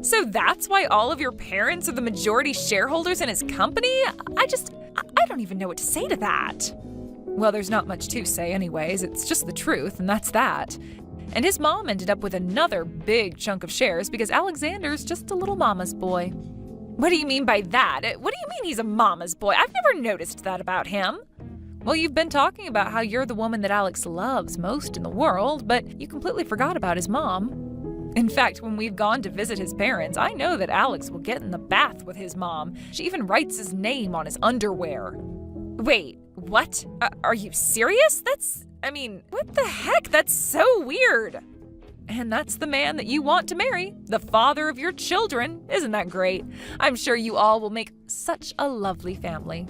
Speaker 3: So that's why all of your parents are the majority shareholders in his company? I don't even know what to say to that. Well, there's not much to say anyways. It's just the truth, and that's that. And his mom ended up with another big chunk of shares because Alexander's just a little mama's boy. What do you mean by that? What do you mean he's a mama's boy? I've never noticed that about him. Well, you've been talking about how you're the woman that Alex loves most in the world, but you completely forgot about his mom. In fact, when we've gone to visit his parents, I know that Alex will get in the bath with his mom. She even writes his name on his underwear. Wait, what? Are you serious? What the heck? That's so weird. And that's the man that you want to marry, the father of your children. Isn't that great? I'm sure you all will make such a lovely family.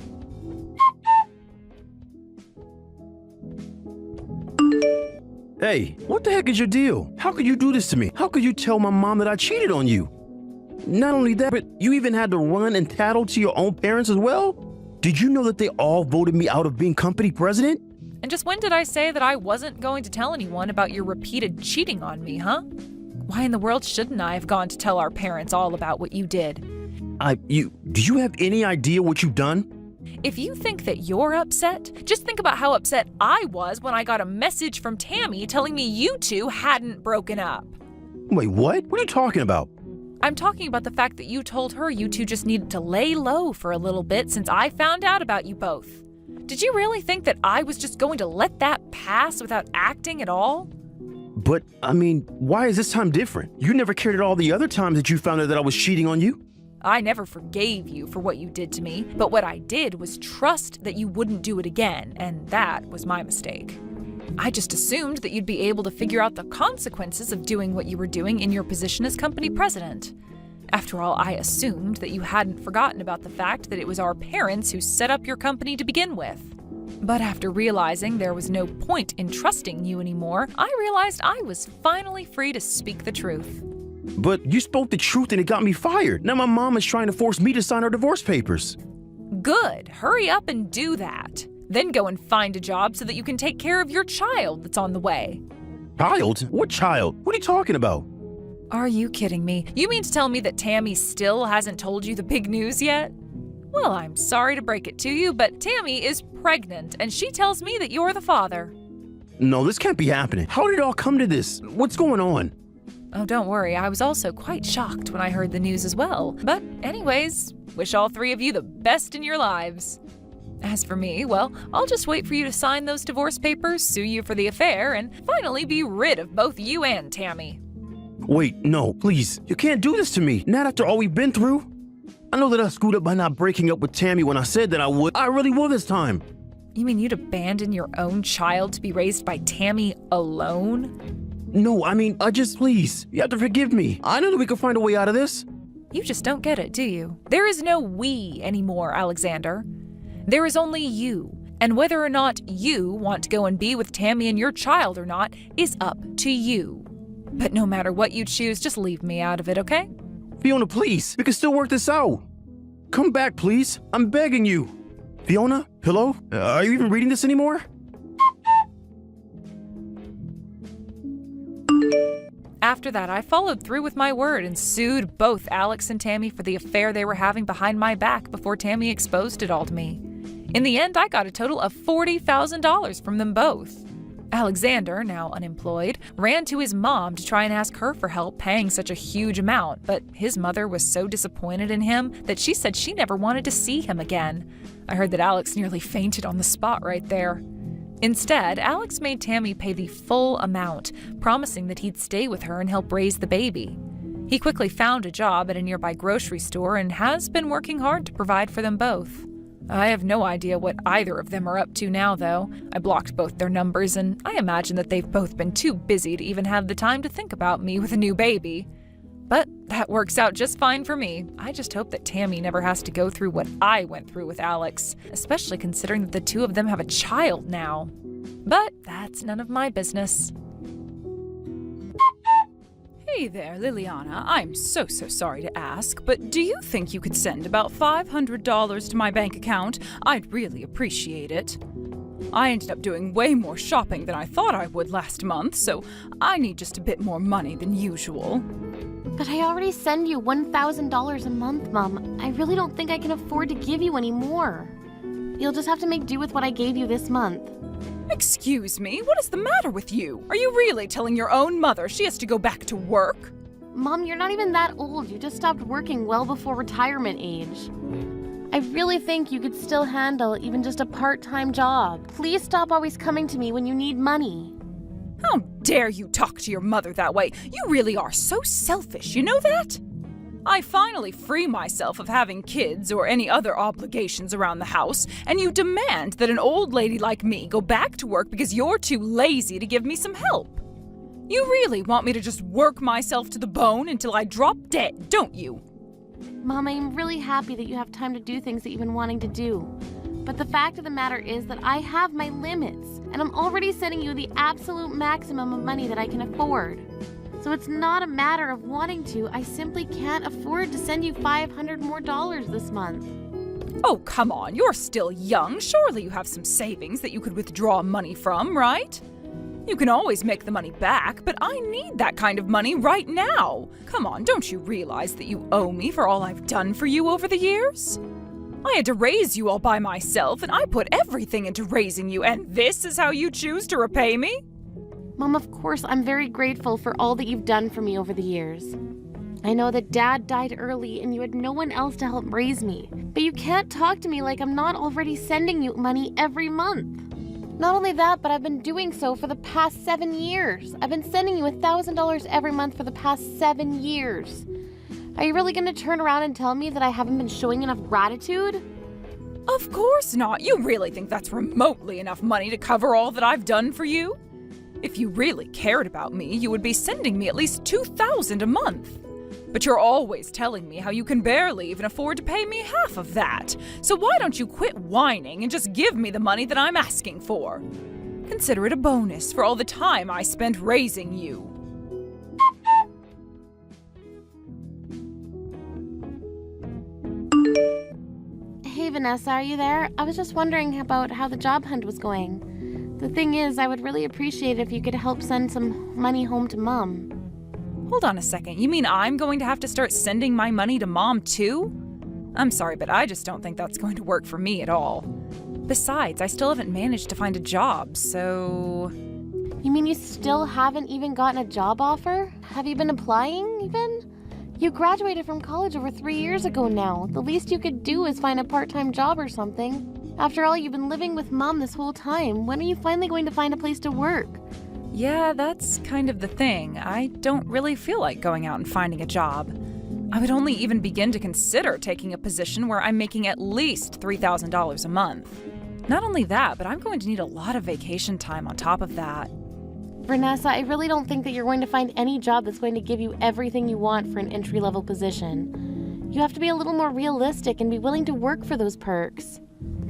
Speaker 4: Hey, what the heck is your deal? How could you do this to me? How could you tell my mom that I cheated on you? Not only that, but you even had to run and tattle to your own parents as well? Did you know that they all voted me out of being company president?
Speaker 3: And just when did I say that I wasn't going to tell anyone about your repeated cheating on me, huh? Why in the world shouldn't I have gone to tell our parents all about what you did?
Speaker 4: Do you have any idea what you've done?
Speaker 3: If you think that you're upset, just think about how upset I was when I got a message from Tammy telling me you two hadn't broken up.
Speaker 4: Wait, what? What are you talking about?
Speaker 3: I'm talking about the fact that you told her you two just needed to lay low for a little bit since I found out about you both. Did you really think that I was just going to let that pass without acting at all?
Speaker 4: But, why is this time different? You never cared at all the other times that you found out that I was cheating on you.
Speaker 3: I never forgave you for what you did to me, but what I did was trust that you wouldn't do it again, and that was my mistake. I just assumed that you'd be able to figure out the consequences of doing what you were doing in your position as company president. After all, I assumed that you hadn't forgotten about the fact that it was our parents who set up your company to begin with. But after realizing there was no point in trusting you anymore, I realized I was finally free to speak the truth.
Speaker 4: But you spoke the truth and it got me fired. Now my mom is trying to force me to sign our divorce papers.
Speaker 3: Good. Hurry up and do that. Then go and find a job so that you can take care of your child that's on the way.
Speaker 4: Child? What child? What are you talking about?
Speaker 3: Are you kidding me? You mean to tell me that Tammy still hasn't told you the big news yet? Well, I'm sorry to break it to you, but Tammy is pregnant, and she tells me that you're the father.
Speaker 4: No, this can't be happening. How did it all come to this? What's going on?
Speaker 3: Oh, don't worry. I was also quite shocked when I heard the news as well. But anyways, wish all three of you the best in your lives. As for me, well, I'll just wait for you to sign those divorce papers, sue you for the affair, and finally be rid of both you and Tammy.
Speaker 4: Wait, no, please. You can't do this to me. Not after all we've been through. I know that I screwed up by not breaking up with Tammy when I said that I would. I really will this time.
Speaker 3: You mean you'd abandon your own child to be raised by Tammy alone?
Speaker 4: No, please. You have to forgive me. I know that we can find a way out of this.
Speaker 3: You just don't get it, do you? There is no we anymore, Alexander. There is only you. And whether or not you want to go and be with Tammy and your child or not is up to you. But no matter what you choose, just leave me out of it, okay?
Speaker 4: Fiona, please. We can still work this out. Come back, please. I'm begging you. Fiona? Hello? Are you even reading this anymore?
Speaker 3: After that, I followed through with my word and sued both Alex and Tammy for the affair they were having behind my back before Tammy exposed it all to me. In the end, I got a total of $40,000 from them both. Alexander, now unemployed, ran to his mom to try and ask her for help paying such a huge amount, but his mother was so disappointed in him that she said she never wanted to see him again. I heard that Alex nearly fainted on the spot right there. Instead, Alex made Tammy pay the full amount, promising that he'd stay with her and help raise the baby. He quickly found a job at a nearby grocery store and has been working hard to provide for them both. I have no idea what either of them are up to now, though. I blocked both their numbers, and I imagine that they've both been too busy to even have the time to think about me with a new baby. But that works out just fine for me. I just hope that Tammy never has to go through what I went through with Alex, especially considering that the two of them have a child now. But that's none of my business.
Speaker 5: Hey there, Liliana. I'm so sorry to ask, but do you think you could send about $500 to my bank account? I'd really appreciate it. I ended up doing way more shopping than I thought I would last month, so I need just a bit more money than usual.
Speaker 1: But I already send you $1,000 a month, Mom. I really don't think I can afford to give you any more. You'll just have to make do with what I gave you this month.
Speaker 5: Excuse me, what is the matter with you? Are you really telling your own mother she has to go back to work?
Speaker 1: Mom, you're not even that old. You just stopped working well before retirement age. I really think you could still handle even just a part-time job. Please stop always coming to me when you need money.
Speaker 5: How dare you talk to your mother that way? You really are so selfish, you know that? I finally free myself of having kids or any other obligations around the house, and you demand that an old lady like me go back to work because you're too lazy to give me some help. You really want me to just work myself to the bone until I drop dead, don't you?
Speaker 1: Mom, I'm really happy that you have time to do things that you've been wanting to do.
Speaker 6: But the fact of the matter is that I have my limits, and I'm already sending you the absolute maximum of money that I can afford. So it's not a matter of wanting to, I simply can't afford to send you $500 more this month.
Speaker 5: Oh, come on, you're still young. Surely you have some savings that you could withdraw money from, right? You can always make the money back, but I need that kind of money right now. Come on, don't you realize that you owe me for all I've done for you over the years? I had to raise you all by myself, and I put everything into raising you, and this is how you choose to repay me?
Speaker 6: Mom, of course, I'm very grateful for all that you've done for me over the years. I know that Dad died early and you had no one else to help raise me, but you can't talk to me like I'm not already sending you money every month. Not only that, but I've been doing so for the past 7 years. I've been sending you $1,000 every month for the past 7 years. Are you really going to turn around and tell me that I haven't been showing enough gratitude?
Speaker 5: Of course not. You really think that's remotely enough money to cover all that I've done for you? If you really cared about me, you would be sending me at least $2,000 a month. But you're always telling me how you can barely even afford to pay me half of that. So why don't you quit whining and just give me the money that I'm asking for? Consider it a bonus for all the time I spent raising you.
Speaker 6: Hey Vanessa, are you there? I was just wondering about how the job hunt was going. The thing is, I would really appreciate it if you could help send some money home to Mom.
Speaker 5: Hold on a second, you mean I'm going to have to start sending my money to Mom too? I'm sorry, but I just don't think that's going to work for me at all. Besides, I still haven't managed to find a job, so...
Speaker 6: You mean you still haven't even gotten a job offer? Have you been applying even? You graduated from college over 3 years ago now. The least you could do is find a part-time job or something. After all, you've been living with Mom this whole time. When are you finally going to find a place to work?
Speaker 5: Yeah, that's kind of the thing. I don't really feel like going out and finding a job. I would only even begin to consider taking a position where I'm making at least $3,000 a month. Not only that, but I'm going to need a lot of vacation time on top of that.
Speaker 6: Vanessa, I really don't think that you're going to find any job that's going to give you everything you want for an entry-level position. You have to be a little more realistic and be willing to work for those perks.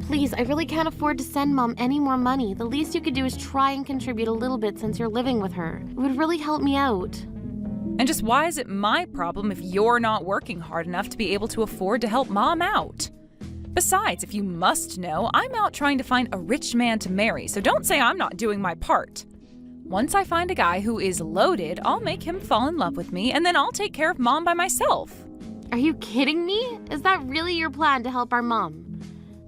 Speaker 6: Please, I really can't afford to send Mom any more money. The least you could do is try and contribute a little bit since you're living with her. It would really help me out.
Speaker 5: And just why is it my problem if you're not working hard enough to be able to afford to help Mom out? Besides, if you must know, I'm out trying to find a rich man to marry, so don't say I'm not doing my part. Once I find a guy who is loaded, I'll make him fall in love with me, and then I'll take care of Mom by myself.
Speaker 6: Are you kidding me? Is that really your plan to help our mom?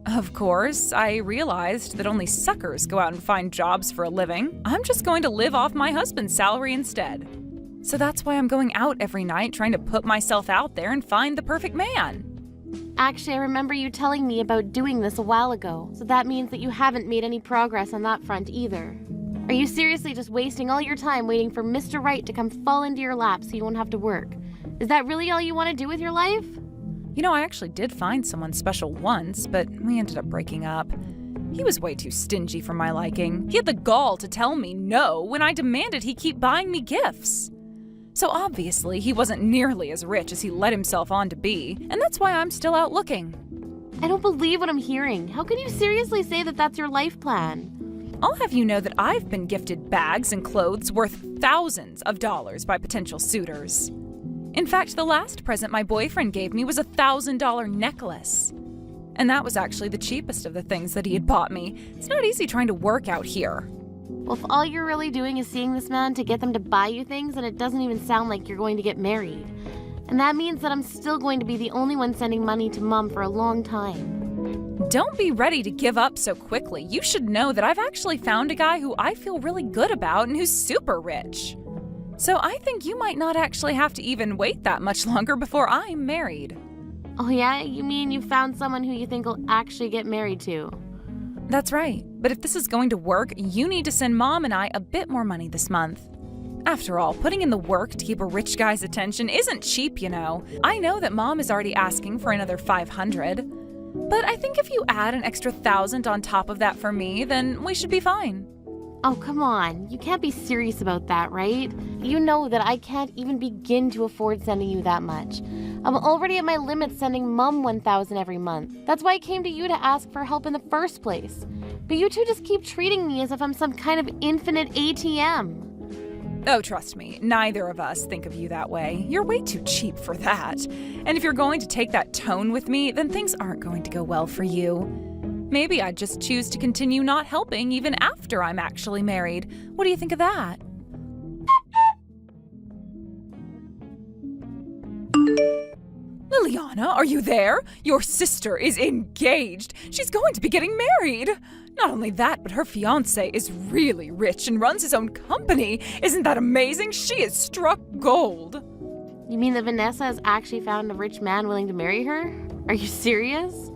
Speaker 5: Of course, I realized that only suckers go out and find jobs for a living. I'm just going to live off my husband's salary instead. So that's why I'm going out every night trying to put myself out there and find the perfect man.
Speaker 6: Actually, I remember you telling me about doing this a while ago, so that means that you haven't made any progress on that front either. Are you seriously just wasting all your time waiting for Mr. Right to come fall into your lap so you won't have to work? Is that really all you want to do with your life?
Speaker 5: You know, I actually did find someone special once, but we ended up breaking up. He was way too stingy for my liking. He had the gall to tell me no when I demanded he keep buying me gifts. So obviously, he wasn't nearly as rich as he let himself on to be, and that's why I'm still out looking.
Speaker 6: I don't believe what I'm hearing. How can you seriously say that that's your life plan?
Speaker 5: I'll have you know that I've been gifted bags and clothes worth thousands of dollars by potential suitors. In fact, the last present my boyfriend gave me was a $1,000 necklace. And that was actually the cheapest of the things that he had bought me. It's not easy trying to work out here.
Speaker 6: Well, if all you're really doing is seeing this man to get them to buy you things, then it doesn't even sound like you're going to get married. And that means that I'm still going to be the only one sending money to Mom for a long time.
Speaker 5: Don't be ready to give up so quickly. You should know that I've actually found a guy who I feel really good about and who's super rich. So I think you might not actually have to even wait that much longer before I'm married.
Speaker 6: Oh yeah? You mean you found someone who you think will actually get married to?
Speaker 5: That's right. But if this is going to work, you need to send Mom and I a bit more money this month. After all, putting in the work to keep a rich guy's attention isn't cheap, you know. I know that Mom is already asking for another $500. But I think if you add an extra $1,000 on top of that for me, then we should be fine.
Speaker 6: Oh, come on. You can't be serious about that, right? You know that I can't even begin to afford sending you that much. I'm already at my limit sending Mom $1,000 every month. That's why I came to you to ask for help in the first place. But you two just keep treating me as if I'm some kind of infinite ATM.
Speaker 5: Oh, trust me, neither of us think of you that way. You're way too cheap for that. And if you're going to take that tone with me, then things aren't going to go well for you. Maybe I'd just choose to continue not helping even after I'm actually married. What do you think of that? Liliana, are you there? Your sister is engaged. She's going to be getting married. Not only that, but her fiancé is really rich and runs his own company. Isn't that amazing? She is struck gold.
Speaker 6: You mean that Vanessa has actually found a rich man willing to marry her? Are you serious?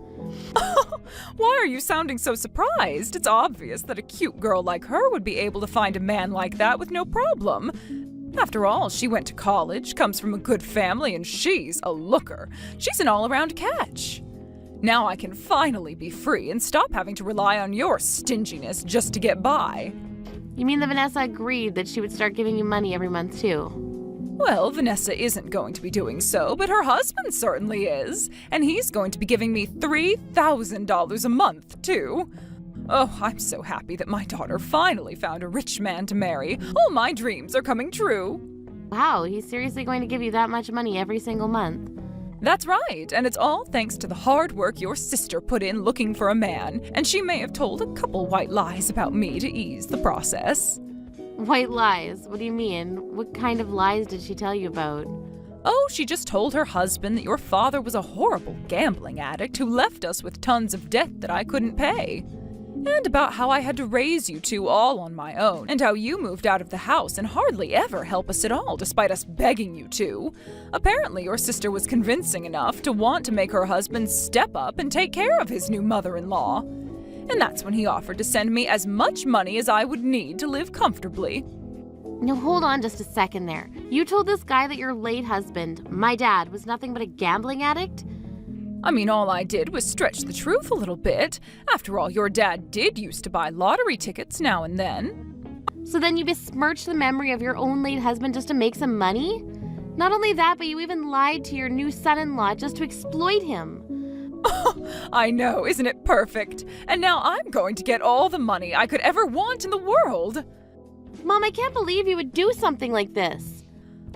Speaker 5: Why are you sounding so surprised? It's obvious that a cute girl like her would be able to find a man like that with no problem. After all, she went to college, comes from a good family, and she's a looker. She's an all-around catch. Now I can finally be free and stop having to rely on your stinginess just to get by.
Speaker 6: You mean that Vanessa agreed that she would start giving you money every month too?
Speaker 5: Well, Vanessa isn't going to be doing so, but her husband certainly is. And he's going to be giving me $3,000 a month, too. Oh, I'm so happy that my daughter finally found a rich man to marry. All my dreams are coming true.
Speaker 6: Wow, he's seriously going to give you that much money every single month?
Speaker 5: That's right, and it's all thanks to the hard work your sister put in looking for a man, and she may have told a couple white lies about me to ease the process.
Speaker 6: White lies? What do you mean? What kind of lies did she tell you about?
Speaker 5: Oh, she just told her husband that your father was a horrible gambling addict who left us with tons of debt that I couldn't pay. And about how I had to raise you two all on my own, and how you moved out of the house and hardly ever help us at all despite us begging you to. Apparently your sister was convincing enough to want to make her husband step up and take care of his new mother-in-law. And that's when he offered to send me as much money as I would need to live comfortably.
Speaker 6: Now hold on just a second there. You told this guy that your late husband, my dad, was nothing but a gambling addict?
Speaker 5: I mean, all I did was stretch the truth a little bit. After all, your dad did used to buy lottery tickets now and then.
Speaker 6: So then you besmirched the memory of your own late husband just to make some money? Not only that, but you even lied to your new son-in-law just to exploit him.
Speaker 5: I know, isn't it perfect? And now I'm going to get all the money I could ever want in the world.
Speaker 6: Mom, I can't believe you would do something like this.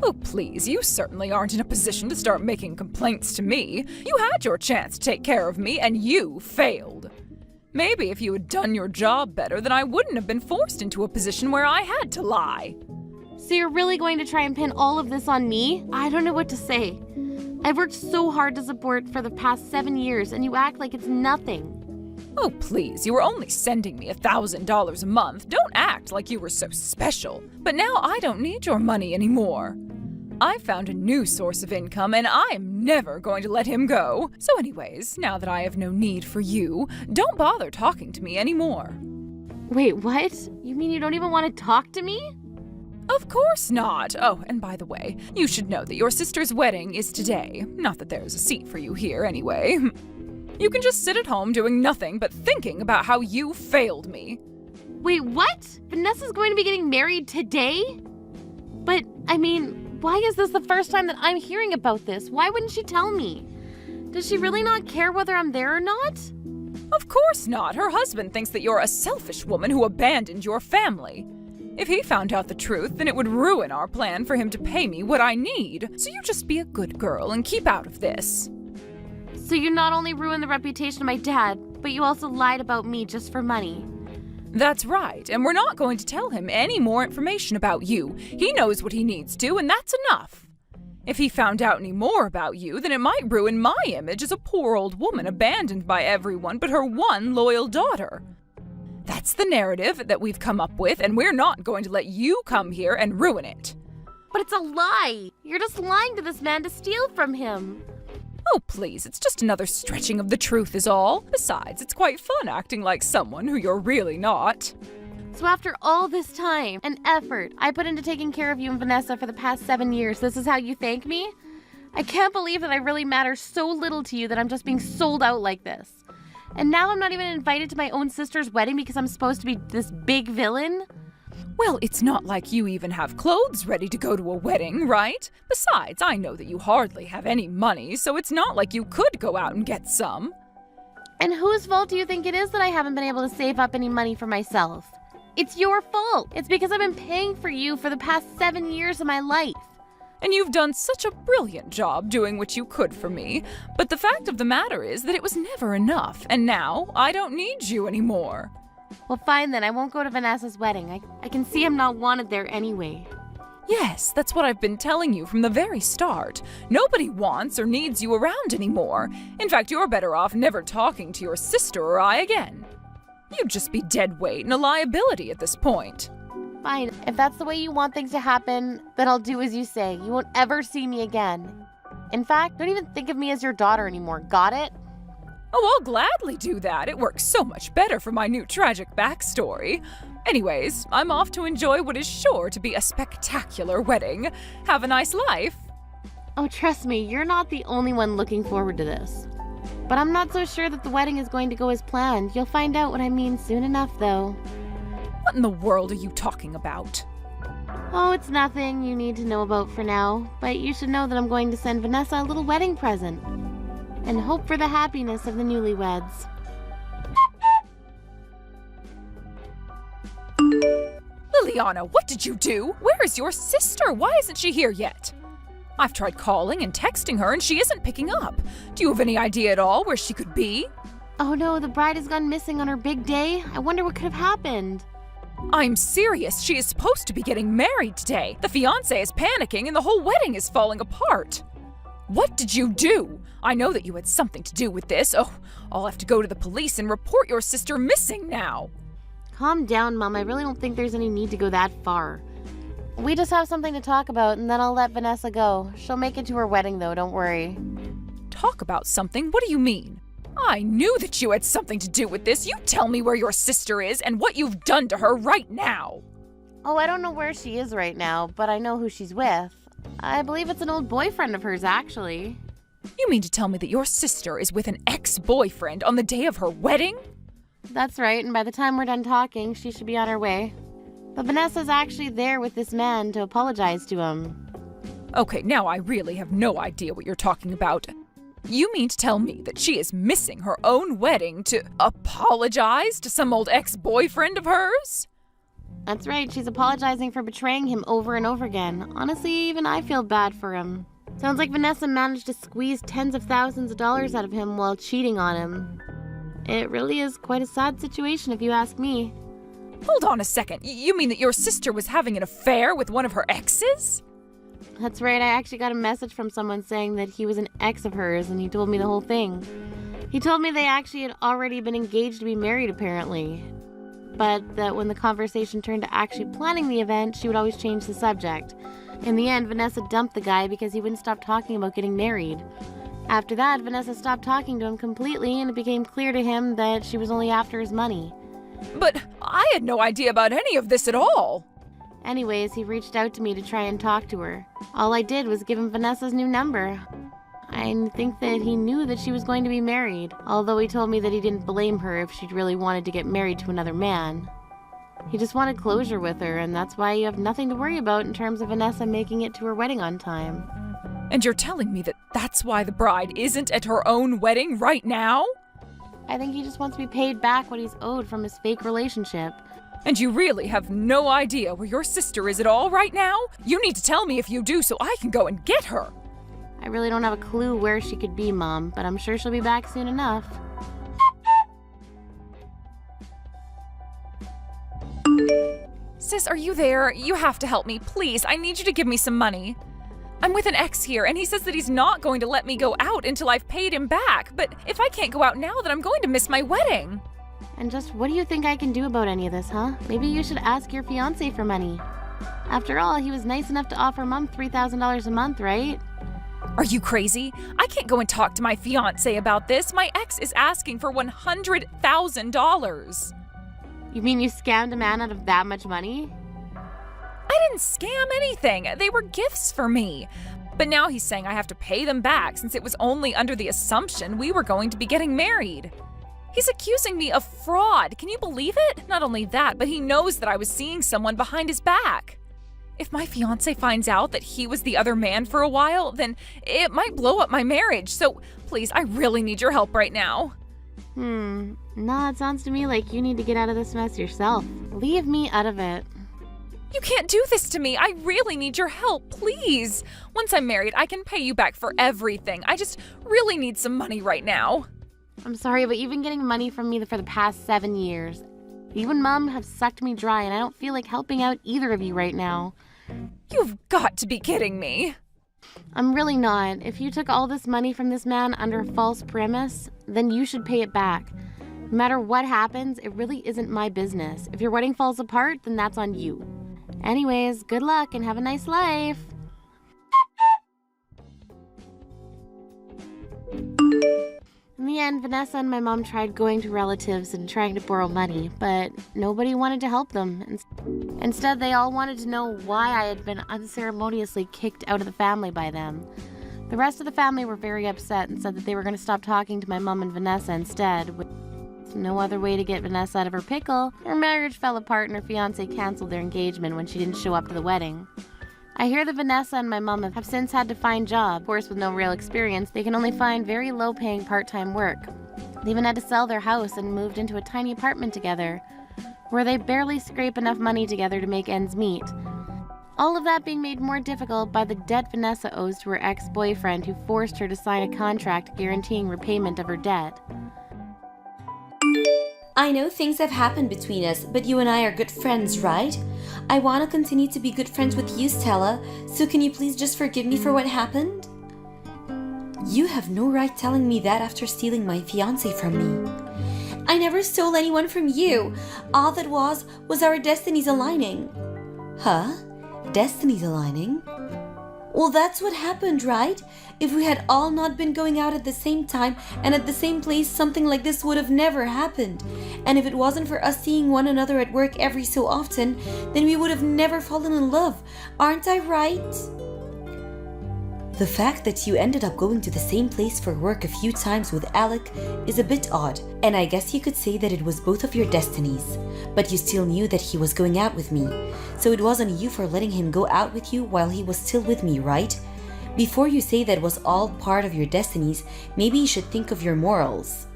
Speaker 5: Oh, please, you certainly aren't in a position to start making complaints to me. You had your chance to take care of me, and you failed. Maybe if you had done your job better, then I wouldn't have been forced into a position where I had to lie.
Speaker 6: So you're really going to try and pin all of this on me? I don't know what to say. I've worked so hard to support for the past 7 years, and you act like it's nothing.
Speaker 5: Oh, please, you were only sending me $1,000 a month. Don't act like you were so special. But now I don't need your money anymore. I found a new source of income, and I am never going to let him go. So anyways, now that I have no need for you, don't bother talking to me anymore.
Speaker 6: Wait, what? You mean you don't even want to talk to me?
Speaker 5: Of course not. Oh, and by the way, you should know that your sister's wedding is today. Not that there's a seat for you here anyway. You can just sit at home doing nothing but thinking about how you failed me.
Speaker 6: Wait, what? Vanessa's going to be getting married today? But, I mean, why is this the first time that I'm hearing about this? Why wouldn't she tell me? Does she really not care whether I'm there or not?
Speaker 5: Of course not. Her husband thinks that you're a selfish woman who abandoned your family. If he found out the truth, then it would ruin our plan for him to pay me what I need. So you just be a good girl and keep out of this.
Speaker 6: So you not only ruined the reputation of my dad, but you also lied about me just for money.
Speaker 5: That's right, and we're not going to tell him any more information about you. He knows what he needs to, and that's enough. If he found out any more about you, then it might ruin my image as a poor old woman abandoned by everyone but her one loyal daughter. That's the narrative that we've come up with, and we're not going to let you come here and ruin it.
Speaker 6: But it's a lie! You're just lying to this man to steal from him.
Speaker 5: Oh, please, it's just another stretching of the truth is all. Besides, it's quite fun acting like someone who you're really not.
Speaker 6: So after all this time and effort I put into taking care of you and Vanessa for the past 7 years, this is how you thank me? I can't believe that I really matter so little to you that I'm just being sold out like this. And now I'm not even invited to my own sister's wedding because I'm supposed to be this big villain?
Speaker 5: Well, it's not like you even have clothes ready to go to a wedding, right? Besides, I know that you hardly have any money, so it's not like you could go out and get some.
Speaker 6: And whose fault do you think it is that I haven't been able to save up any money for myself? It's your fault. It's because I've been paying for you for the past 7 years of my life.
Speaker 5: And you've done such a brilliant job doing what you could for me. But the fact of the matter is that it was never enough, and now I don't need you anymore.
Speaker 6: Well, fine then. I won't go to Vanessa's wedding. I can see I'm not wanted there anyway.
Speaker 5: Yes, that's what I've been telling you from the very start. Nobody wants or needs you around anymore. In fact, you're better off never talking to your sister or I again. You'd just be dead weight and a liability at this point.
Speaker 6: Fine. If that's the way you want things to happen, then I'll do as you say. You won't ever see me again. In fact, don't even think of me as your daughter anymore. Got it?
Speaker 5: Oh, I'll gladly do that. It works so much better for my new tragic backstory. Anyways, I'm off to enjoy what is sure to be a spectacular wedding. Have a nice life.
Speaker 6: Oh, trust me, you're not the only one looking forward to this. But I'm not so sure that the wedding is going to go as planned. You'll find out what I mean soon enough, though.
Speaker 5: What in the world are you talking about?
Speaker 6: Oh, it's nothing you need to know about for now. But you should know that I'm going to send Vanessa a little wedding present. And hope for the happiness of the newlyweds.
Speaker 5: Liliana, what did you do? Where is your sister? Why isn't she here yet? I've tried calling and texting her and she isn't picking up. Do you have any idea at all where she could be?
Speaker 6: Oh no, the bride has gone missing on her big day. I wonder what could have happened.
Speaker 5: I'm serious. She is supposed to be getting married today. The fiancé is panicking and the whole wedding is falling apart. What did you do? I know that you had something to do with this. Oh, I'll have to go to the police and report your sister missing now.
Speaker 6: Calm down, Mom. I really don't think there's any need to go that far. We just have something to talk about, and then I'll let Vanessa go. She'll make it to her wedding, though, don't worry.
Speaker 5: Talk about something? What do you mean? I knew that you had something to do with this. You tell me where your sister is and what you've done to her right now.
Speaker 6: Oh, I don't know where she is right now, but I know who she's with. I believe it's an old boyfriend of hers, actually.
Speaker 5: You mean to tell me that your sister is with an ex-boyfriend on the day of her wedding?
Speaker 6: That's right, and by the time we're done talking, she should be on her way. But Vanessa's actually there with this man to apologize to him.
Speaker 5: Okay, now I really have no idea what you're talking about. You mean to tell me that she is missing her own wedding to apologize to some old ex-boyfriend of hers?
Speaker 6: That's right, she's apologizing for betraying him over and over again. Honestly, even I feel bad for him. Sounds like Vanessa managed to squeeze tens of thousands of dollars out of him while cheating on him. It really is quite a sad situation if you ask me.
Speaker 5: Hold on a second. You mean that your sister was having an affair with one of her exes?
Speaker 6: That's right, I actually got a message from someone saying that he was an ex of hers and he told me the whole thing. He told me they actually had already been engaged to be married apparently. But that when the conversation turned to actually planning the event, she would always change the subject. In the end, Vanessa dumped the guy because he wouldn't stop talking about getting married. After that, Vanessa stopped talking to him completely and it became clear to him that she was only after his money.
Speaker 5: But I had no idea about any of this at all.
Speaker 6: Anyways, he reached out to me to try and talk to her. All I did was give him Vanessa's new number. I think that he knew that she was going to be married, although he told me that he didn't blame her if she'd really wanted to get married to another man. He just wanted closure with her, and that's why you have nothing to worry about in terms of Vanessa making it to her wedding on time.
Speaker 5: And you're telling me that that's why the bride isn't at her own wedding right now?
Speaker 6: I think he just wants to be paid back what he's owed from his fake relationship.
Speaker 5: And you really have no idea where your sister is at all right now? You need to tell me if you do so I can go and get her.
Speaker 6: I really don't have a clue where she could be, Mom, but I'm sure she'll be back soon enough.
Speaker 3: Sis, are you there? You have to help me, please. I need you to give me some money. I'm with an ex here, and he says that he's not going to let me go out until I've paid him back. But if I can't go out now, then I'm going to miss my wedding.
Speaker 6: And just what do you think I can do about any of this, huh? Maybe you should ask your fiancé for money. After all, he was nice enough to offer Mom $3,000 a month, right?
Speaker 3: Are you crazy? I can't go and talk to my fiancé about this. My ex is asking for $100,000.
Speaker 6: You mean you scammed a man out of that much money?
Speaker 3: I didn't scam anything. They were gifts for me. But now he's saying I have to pay them back since it was only under the assumption we were going to be getting married. He's accusing me of fraud. Can you believe it? Not only that, but he knows that I was seeing someone behind his back. If my fiancé finds out that he was the other man for a while, then it might blow up my marriage. So please, I really need your help right now.
Speaker 6: No, it sounds to me like you need to get out of this mess yourself. Leave me out of it.
Speaker 3: You can't do this to me. I really need your help, please. Once I'm married, I can pay you back for everything. I just really need some money right now.
Speaker 6: I'm sorry, but you've been getting money from me for the past 7 years. You and Mom have sucked me dry, and I don't feel like helping out either of you right now.
Speaker 3: You've got to be kidding me.
Speaker 6: I'm really not. If you took all this money from this man under a false premise, then you should pay it back. No matter what happens, it really isn't my business. If your wedding falls apart, then that's on you. Anyways, good luck and have a nice life. In the end, Vanessa and my mom tried going to relatives and trying to borrow money, but nobody wanted to help them. Instead, they all wanted to know why I had been unceremoniously kicked out of the family by them. The rest of the family were very upset and said that they were going to stop talking to my mom and Vanessa instead. With no other way to get Vanessa out of her pickle, her marriage fell apart and her fiancé canceled their engagement when she didn't show up to the wedding. I hear that Vanessa and my mom have since had to find jobs. Of course, with no real experience, they can only find very low-paying part-time work. They even had to sell their house and moved into a tiny apartment together, where they barely scrape enough money together to make ends meet. All of that being made more difficult by the debt Vanessa owes to her ex-boyfriend who forced her to sign a contract guaranteeing repayment of her debt.
Speaker 7: I know things have happened between us, but you and I are good friends, right? I want to continue to be good friends with you, Stella, so can you please just forgive me for what happened? You have no right telling me that after stealing my fiancé from me. I never stole anyone from you. All that was our destinies aligning. Huh? Destinies aligning? Well, that's what happened, right? If we had all not been going out at the same time and at the same place, something like this would have never happened. And if it wasn't for us seeing one another at work every so often, then we would have never fallen in love. Aren't I right? The fact that you ended up going to the same place for work a few times with Alec is a bit odd, and I guess you could say that it was both of your destinies. But you still knew that he was going out with me, so it wasn't you for letting him go out with you while he was still with me, right? Before you say that was all part of your destinies, maybe you should think of your morals.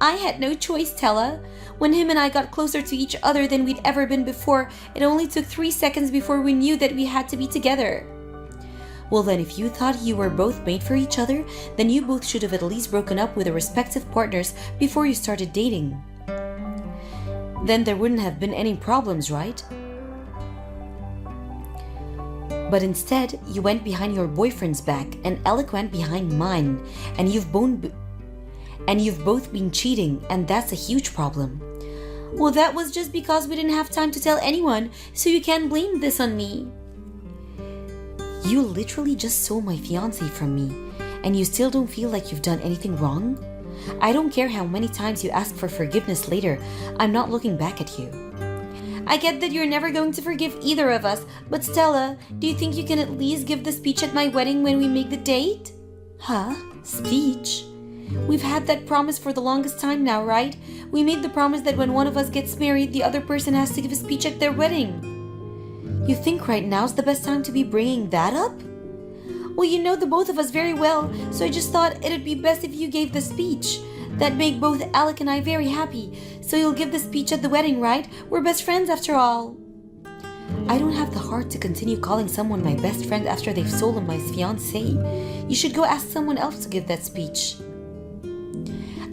Speaker 7: I had no choice, Tella. When him and I got closer to each other than we'd ever been before, it only took 3 seconds before we knew that we had to be together. Well then, if you thought you were both made for each other, then you both should have at least broken up with their respective partners before you started dating. Then there wouldn't have been any problems, right? But instead, you went behind your boyfriend's back and Alec went behind mine, and you've both been cheating, and that's a huge problem. Well, that was just because we didn't have time to tell anyone, so you can't blame this on me. You literally just stole my fiancé from me, and you still don't feel like you've done anything wrong? I don't care how many times you ask for forgiveness later, I'm not looking back at you. I get that you're never going to forgive either of us, but Stella, do you think you can at least give the speech at my wedding when we make the date? Huh? Speech? We've had that promise for the longest time now, right? We made the promise that when one of us gets married, the other person has to give a speech at their wedding. You think right now's the best time to be bringing that up? Well, you know the both of us very well, so I just thought it'd be best if you gave the speech. That'd make both Alec and I very happy. So you'll give the speech at the wedding, right? We're best friends after all. I don't have the heart to continue calling someone my best friend after they've stolen my fiancé. You should go ask someone else to give that speech.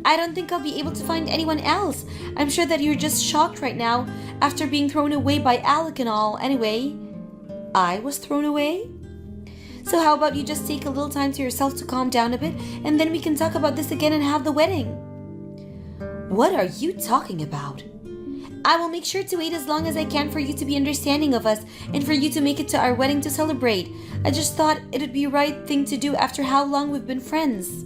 Speaker 7: I don't think I'll be able to find anyone else. I'm sure that you're just shocked right now after being thrown away by Alec and all. Anyway, I was thrown away? So how about you just take a little time to yourself to calm down a bit, and then we can talk about this again and have the wedding. What are you talking about? I will make sure to wait as long as I can for you to be understanding of us and for you to make it to our wedding to celebrate. I just thought it'd be the right thing to do after how long we've been friends.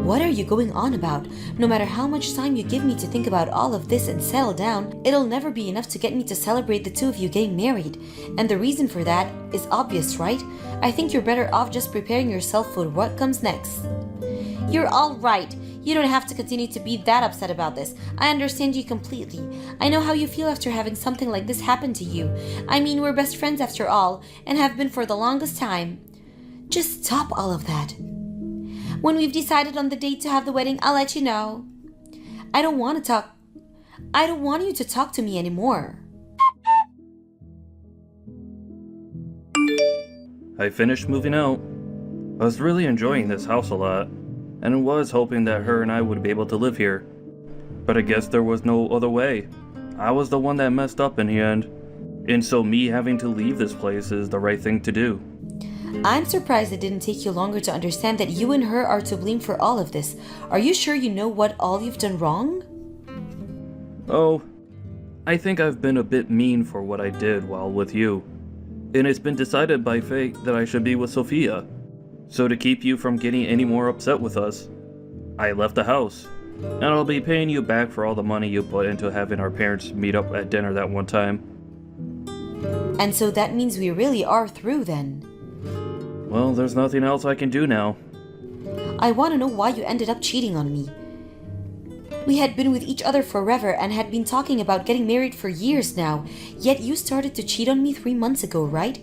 Speaker 7: What are you going on about? No matter how much time you give me to think about all of this and settle down, it'll never be enough to get me to celebrate the two of you getting married. And the reason for that is obvious, right? I think you're better off just preparing yourself for what comes next. You're all right. You don't have to continue to be that upset about this. I understand you completely. I know how you feel after having something like this happen to you. I mean, we're best friends after all, and have been for the longest time. Just stop all of that. When we've decided on the date to have the wedding, I'll let you know. I don't want you to talk to me anymore.
Speaker 8: I finished moving out. I was really enjoying this house a lot, and was hoping that her and I would be able to live here. But I guess there was no other way. I was the one that messed up in the end, and so me having to leave this place is the right thing to do.
Speaker 7: I'm surprised it didn't take you longer to understand that you and her are to blame for all of this. Are you sure you know what all you've done wrong?
Speaker 8: Oh, I think I've been a bit mean for what I did while with you. And it's been decided by fate that I should be with Sophia. So to keep you from getting any more upset with us, I left the house. And I'll be paying you back for all the money you put into having our parents meet up at dinner that one time.
Speaker 7: And so that means we really are through then.
Speaker 8: Well, there's nothing else I can do now.
Speaker 7: I want to know why you ended up cheating on me. We had been with each other forever and had been talking about getting married for years now, yet you started to cheat on me 3 months ago, right?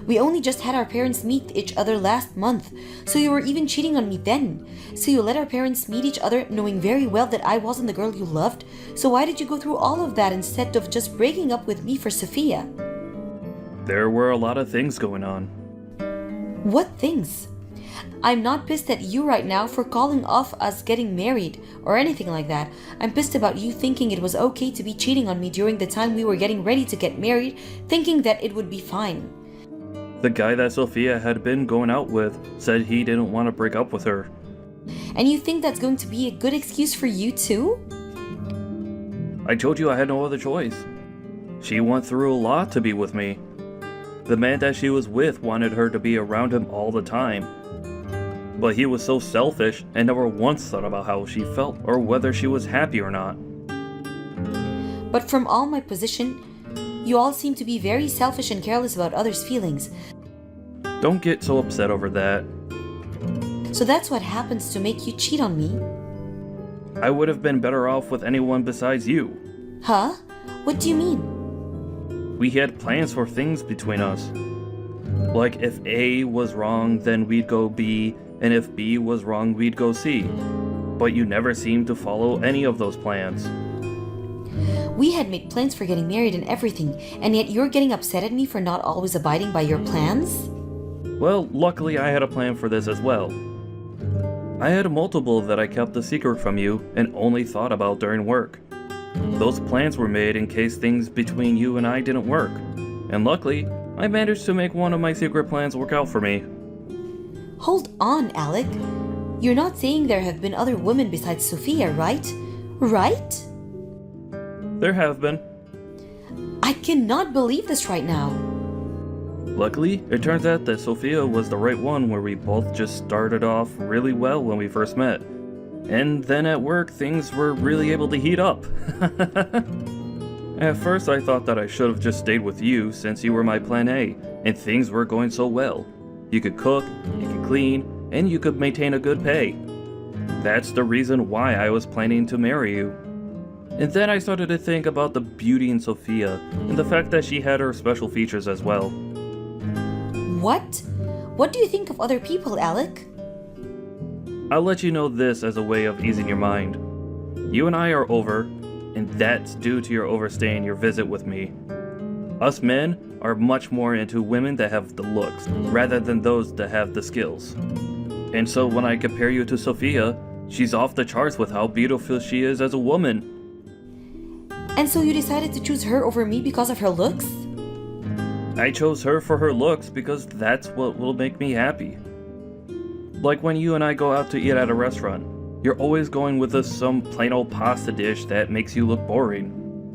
Speaker 7: We only just had our parents meet each other last month, so you were even cheating on me then. So you let our parents meet each other knowing very well that I wasn't the girl you loved, so why did you go through all of that instead of just breaking up with me for Sophia?
Speaker 8: There were a lot of things going on.
Speaker 7: What things? I'm not pissed at you right now for calling off us getting married or anything like that. I'm pissed about you thinking it was okay to be cheating on me during the time we were getting ready to get married, thinking that it would be fine.
Speaker 8: The guy that Sophia had been going out with said he didn't want to break up with her.
Speaker 7: And you think that's going to be a good excuse for you too?
Speaker 8: I told you I had no other choice. She went through a lot to be with me. The man that she was with wanted her to be around him all the time. But he was so selfish and never once thought about how she felt or whether she was happy or not.
Speaker 7: But from all my position, you all seem to be very selfish and careless about others' feelings.
Speaker 8: Don't get so upset over that.
Speaker 7: So that's what happens to make you cheat on me?
Speaker 8: I would have been better off with anyone besides you.
Speaker 7: Huh? What do you mean?
Speaker 8: We had plans for things between us. Like if A was wrong, then we'd go B, and if B was wrong, we'd go C. But you never seemed to follow any of those plans.
Speaker 7: We had made plans for getting married and everything, and yet you're getting upset at me for not always abiding by your plans?
Speaker 8: Well, luckily I had a plan for this as well. I had multiple that I kept a secret from you and only thought about during work. Those plans were made in case things between you and I didn't work. And luckily, I managed to make one of my secret plans work out for me.
Speaker 7: Hold on, Alec. You're not saying there have been other women besides Sophia, right? Right?
Speaker 8: There have been.
Speaker 7: I cannot believe this right now.
Speaker 8: Luckily, it turns out that Sophia was the right one where we both just started off really well when we first met. And then at work, things were really able to heat up. At first, I thought that I should have just stayed with you since you were my plan A, and things were going so well. You could cook, you could clean, and you could maintain a good pay. That's the reason why I was planning to marry you. And then I started to think about the beauty in Sophia, and the fact that she had her special features as well.
Speaker 7: What? What do you think of other people, Alec?
Speaker 8: I'll let you know this as a way of easing your mind. You and I are over, and that's due to your overstaying your visit with me. Us men are much more into women that have the looks, rather than those that have the skills. And so when I compare you to Sophia, she's off the charts with how beautiful she is as a woman.
Speaker 7: And so you decided to choose her over me because of her looks?
Speaker 8: I chose her for her looks because that's what will make me happy. Like when you and I go out to eat at a restaurant, you're always going with us some plain old pasta dish that makes you look boring.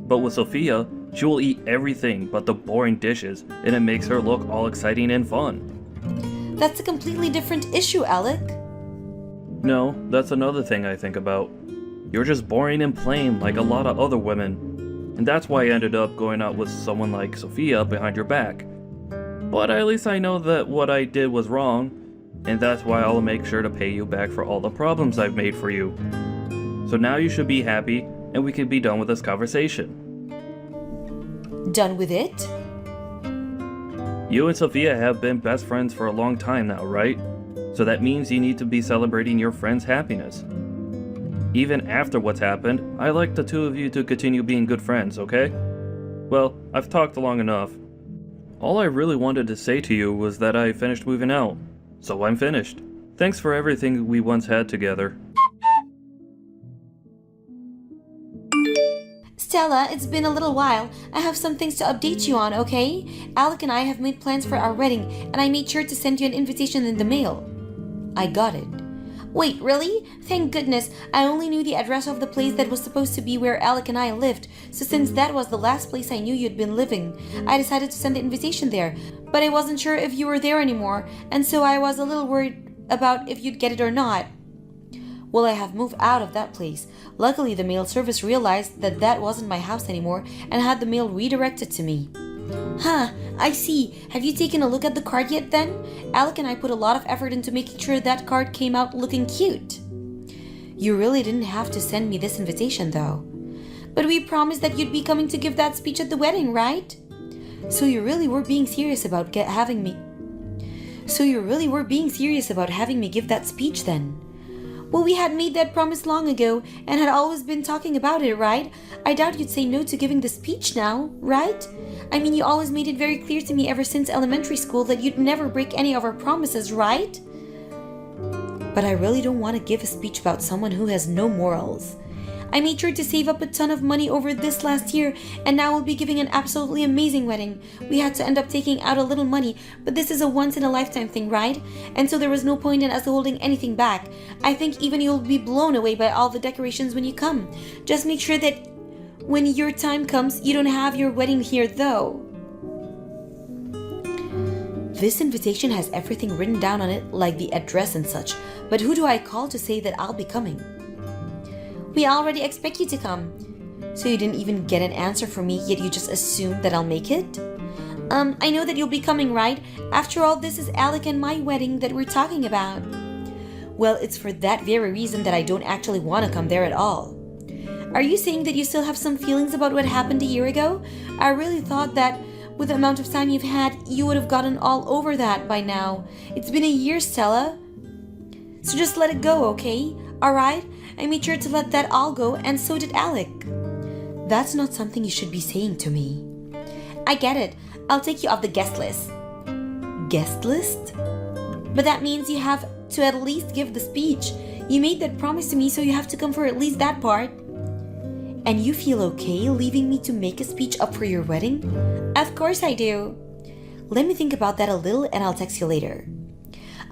Speaker 8: But with Sophia, she will eat everything but the boring dishes, and it makes her look all exciting and fun.
Speaker 7: That's a completely different issue, Alec.
Speaker 8: No, that's another thing I think about. You're just boring and plain like a lot of other women. And that's why I ended up going out with someone like Sophia behind your back. But at least I know that what I did was wrong, and that's why I'll make sure to pay you back for all the problems I've made for you. So now you should be happy and we can be done with this conversation.
Speaker 7: Done with it?
Speaker 8: You and Sophia have been best friends for a long time now, right? So that means you need to be celebrating your friend's happiness. Even after what's happened, I like the two of you to continue being good friends, okay? Well, I've talked long enough. All I really wanted to say to you was that I finished moving out. So I'm finished. Thanks for everything we once had together.
Speaker 7: Stella, it's been a little while. I have some things to update you on, okay? Alec and I have made plans for our wedding, and I made sure to send you an invitation in the mail. I got it. Wait, really? Thank goodness. I only knew the address of the place that was supposed to be where Alec and I lived, so since that was the last place I knew you'd been living, I decided to send the invitation there. But I wasn't sure if you were there anymore, and so I was a little worried about if you'd get it or not. Well, I have moved out of that place. Luckily, the mail service realized that that wasn't my house anymore and had the mail redirected to me. Huh, I see. Have you taken a look at the card yet then? Alec and I put a lot of effort into making sure that card came out looking cute. You really didn't have to send me this invitation though. But we promised that you'd be coming to give that speech at the wedding, right? So you really were being serious about having me give that speech then? Well, we had made that promise long ago and had always been talking about it, right? I doubt you'd say no to giving the speech now, right? I mean, you always made it very clear to me ever since elementary school that you'd never break any of our promises, right? But I really don't want to give a speech about someone who has no morals. I made sure to save up a ton of money over this last year, and now we'll be giving an absolutely amazing wedding. We had to end up taking out a little money, but this is a once-in-a-lifetime thing, right? And so there was no point in us holding anything back. I think even you'll be blown away by all the decorations when you come. Just make sure that when your time comes, you don't have your wedding here, though. This invitation has everything written down on it, like the address and such, but who do I call to say that I'll be coming? We already expect you to come. So you didn't even get an answer from me, yet you just assumed that I'll make it? I know that you'll be coming, right? After all, this is Alec and my wedding that we're talking about. Well, it's for that very reason that I don't actually want to come there at all. Are you saying that you still have some feelings about what happened a year ago? I really thought that with the amount of time you've had, you would have gotten all over that by now. It's been a year, Stella. So just let it go, okay? Alright? I made sure to let that all go, and so did Alec. That's not something you should be saying to me. I get it. I'll take you off the guest list. Guest list? But that means you have to at least give the speech. You made that promise to me, so you have to come for at least that part. And you feel okay leaving me to make a speech up for your wedding? Of course I do. Let me think about that a little and I'll text you later.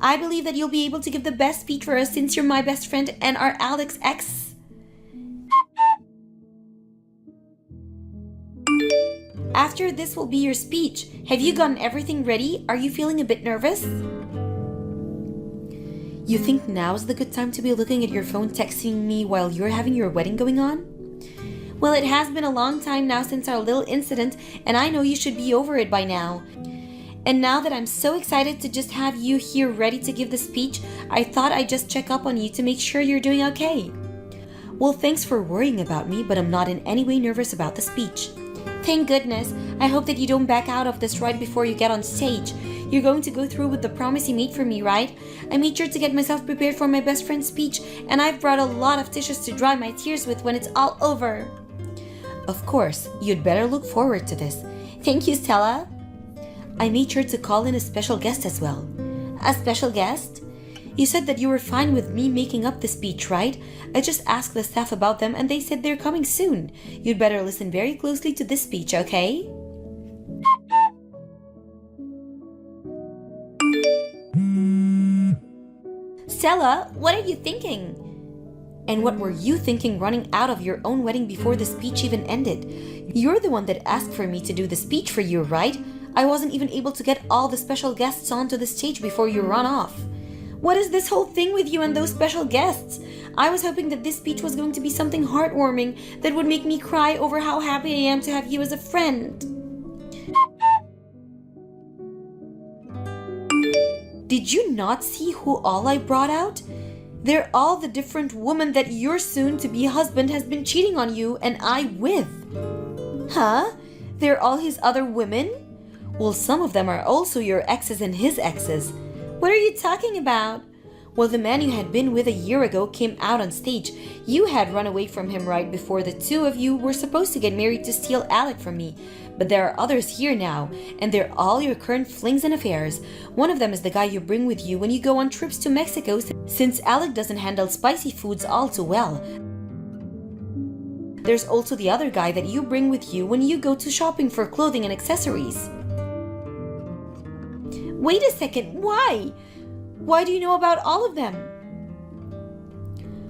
Speaker 7: I believe that you'll be able to give the best speech for us since you're my best friend and are Alec's ex. After this will be your speech. Have you gotten everything ready? Are you feeling a bit nervous? You think now's the good time to be looking at your phone texting me while you're having your wedding going on? Well, it has been a long time now since our little incident, and I know you should be over it by now. And now that I'm so excited to just have you here ready to give the speech, I thought I'd just check up on you to make sure you're doing okay. Well, thanks for worrying about me, but I'm not in any way nervous about the speech. Thank goodness. I hope that you don't back out of this right before you get on stage. You're going to go through with the promise you made for me, right? I made sure to get myself prepared for my best friend's speech, and I've brought a lot of tissues to dry my tears with when it's all over. Of course, you'd better look forward to this. Thank you, Stella. I made sure to call in a special guest as well. A special guest? You said that you were fine with me making up the speech, right? I just asked the staff about them and they said they're coming soon. You'd better listen very closely to this speech, okay? Stella, what are you thinking? And what were you thinking running out of your own wedding before the speech even ended? You're the one that asked for me to do the speech for you, right? I wasn't even able to get all the special guests onto the stage before you run off. What is this whole thing with you and those special guests? I was hoping that this speech was going to be something heartwarming that would make me cry over how happy I am to have you as a friend. Did you not see who all I brought out? They're all the different women that your soon-to-be husband has been cheating on you and I with. Huh? They're all his other women? Well, some of them are also your exes and his exes. What are you talking about? Well, the man you had been with a year ago came out on stage. You had run away from him right before the two of you were supposed to get married to steal Alec from me. But there are others here now, and they're all your current flings and affairs. One of them is the guy you bring with you when you go on trips to Mexico, since Alec doesn't handle spicy foods all too well. There's also the other guy that you bring with you when you go to shopping for clothing and accessories. Wait a second, why? Why do you know about all of them?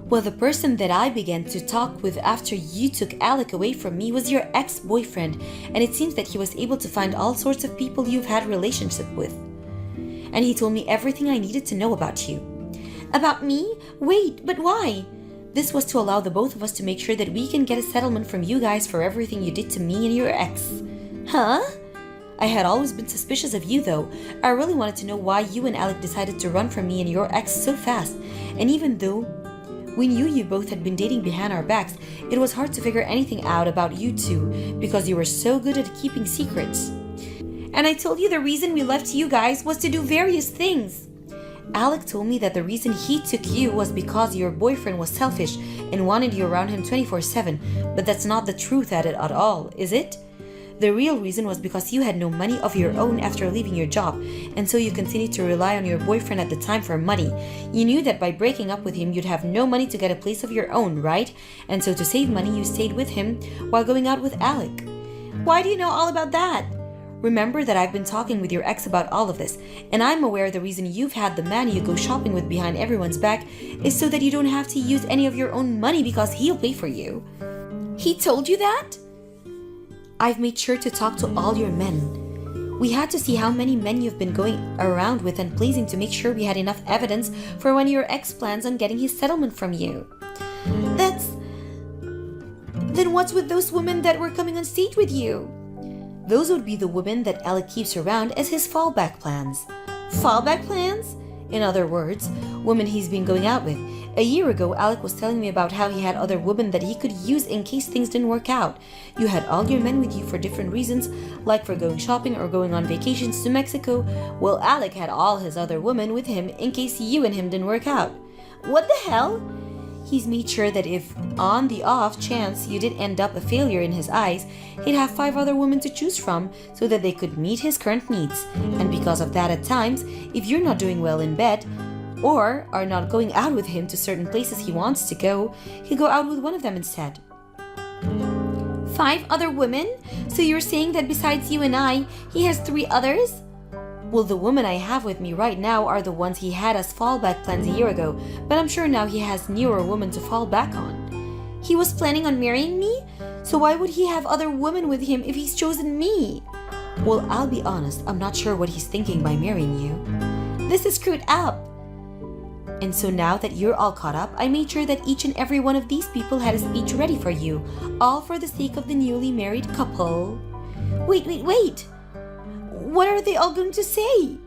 Speaker 7: Well, the person that I began to talk with after you took Alec away from me was your ex-boyfriend, and it seems that he was able to find all sorts of people you've had relationship with. And he told me everything I needed to know about you. About me? Wait, but why? This was to allow the both of us to make sure that we can get a settlement from you guys for everything you did to me and your ex. Huh? I had always been suspicious of you though. I really wanted to know why you and Alec decided to run from me and your ex so fast. And even though we knew you both had been dating behind our backs, it was hard to figure anything out about you two because you were so good at keeping secrets. And I told you the reason we left you guys was to do various things. Alec told me that the reason he took you was because your boyfriend was selfish and wanted you around him 24/7, but that's not the truth at it at all, is it? The real reason was because you had no money of your own after leaving your job, and so you continued to rely on your boyfriend at the time for money. You knew that by breaking up with him, you'd have no money to get a place of your own, right? And so to save money, you stayed with him while going out with Alec. Why do you know all about that? Remember that I've been talking with your ex about all of this, and I'm aware the reason you've had the man you go shopping with behind everyone's back is so that you don't have to use any of your own money because he'll pay for you. He told you that? I've made sure to talk to all your men. We had to see how many men you've been going around with and pleasing to make sure we had enough evidence for when your ex plans on getting his settlement from you. Then what's with those women that were coming on stage with you? Those would be the women that Alec keeps around as his fallback plans. Fallback plans? In other words, women he's been going out with. A year ago, Alec was telling me about how he had other women that he could use in case things didn't work out. You had all your men with you for different reasons, like for going shopping or going on vacations to Mexico. Well, Alec had all his other women with him in case you and him didn't work out. What the hell? He's made sure that if, on the off chance you did end up a failure in his eyes, he'd have 5 other women to choose from so that they could meet his current needs. And because of that, at times, if you're not doing well in bed, or are not going out with him to certain places he wants to go, he'll go out with one of them instead. 5 other women? So you're saying that besides you and I, he has 3 others? Well, the women I have with me right now are the ones he had as fallback plans a year ago, but I'm sure now he has newer women to fall back on. He was planning on marrying me? So why would he have other women with him if he's chosen me? Well, I'll be honest, I'm not sure what he's thinking by marrying you. This is screwed up. And so now that you're all caught up, I made sure that each and every one of these people had a speech ready for you, all for the sake of the newly married couple. Wait! What are they all going to say?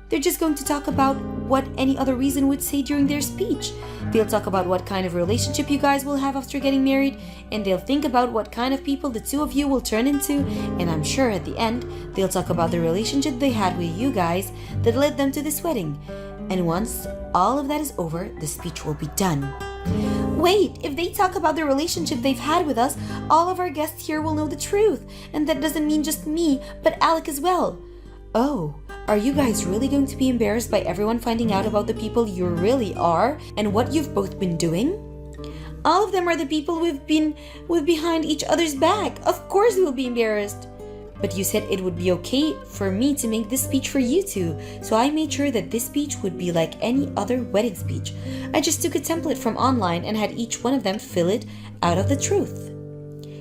Speaker 7: They're just going to talk about what any other reason would say during their speech. They'll talk about what kind of relationship you guys will have after getting married, and they'll think about what kind of people the two of you will turn into, and I'm sure at the end, they'll talk about the relationship they had with you guys that led them to this wedding. And once all of that is over, the speech will be done. Wait, if they talk about the relationship they've had with us, all of our guests here will know the truth. And that doesn't mean just me, but Alec as well. Oh, are you guys really going to be embarrassed by everyone finding out about the people you really are and what you've both been doing? All of them are the people we've been with behind each other's back. Of course we'll be embarrassed. But you said it would be okay for me to make this speech for you two, so I made sure that this speech would be like any other wedding speech. I just took a template from online and had each one of them fill it out of the truth.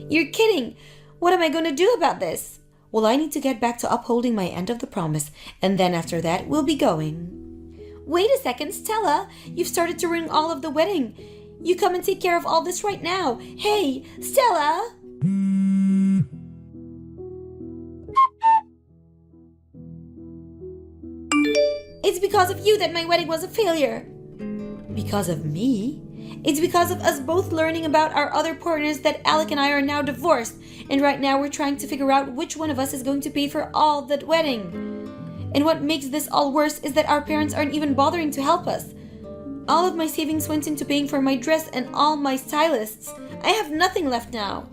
Speaker 7: You're kidding! What am I going to do about this? Well, I need to get back to upholding my end of the promise, and then after that, we'll be going. Wait a second, Stella! You've started to ruin all of the wedding. You come and take care of all this right now. Hey, Stella! It's because of you that my wedding was a failure. Because of me? It's because of us both learning about our other partners that Alec and I are now divorced, and right now we're trying to figure out which one of us is going to pay for all that wedding. And what makes this all worse is that our parents aren't even bothering to help us. All of my savings went into paying for my dress and all my stylists. I have nothing left now.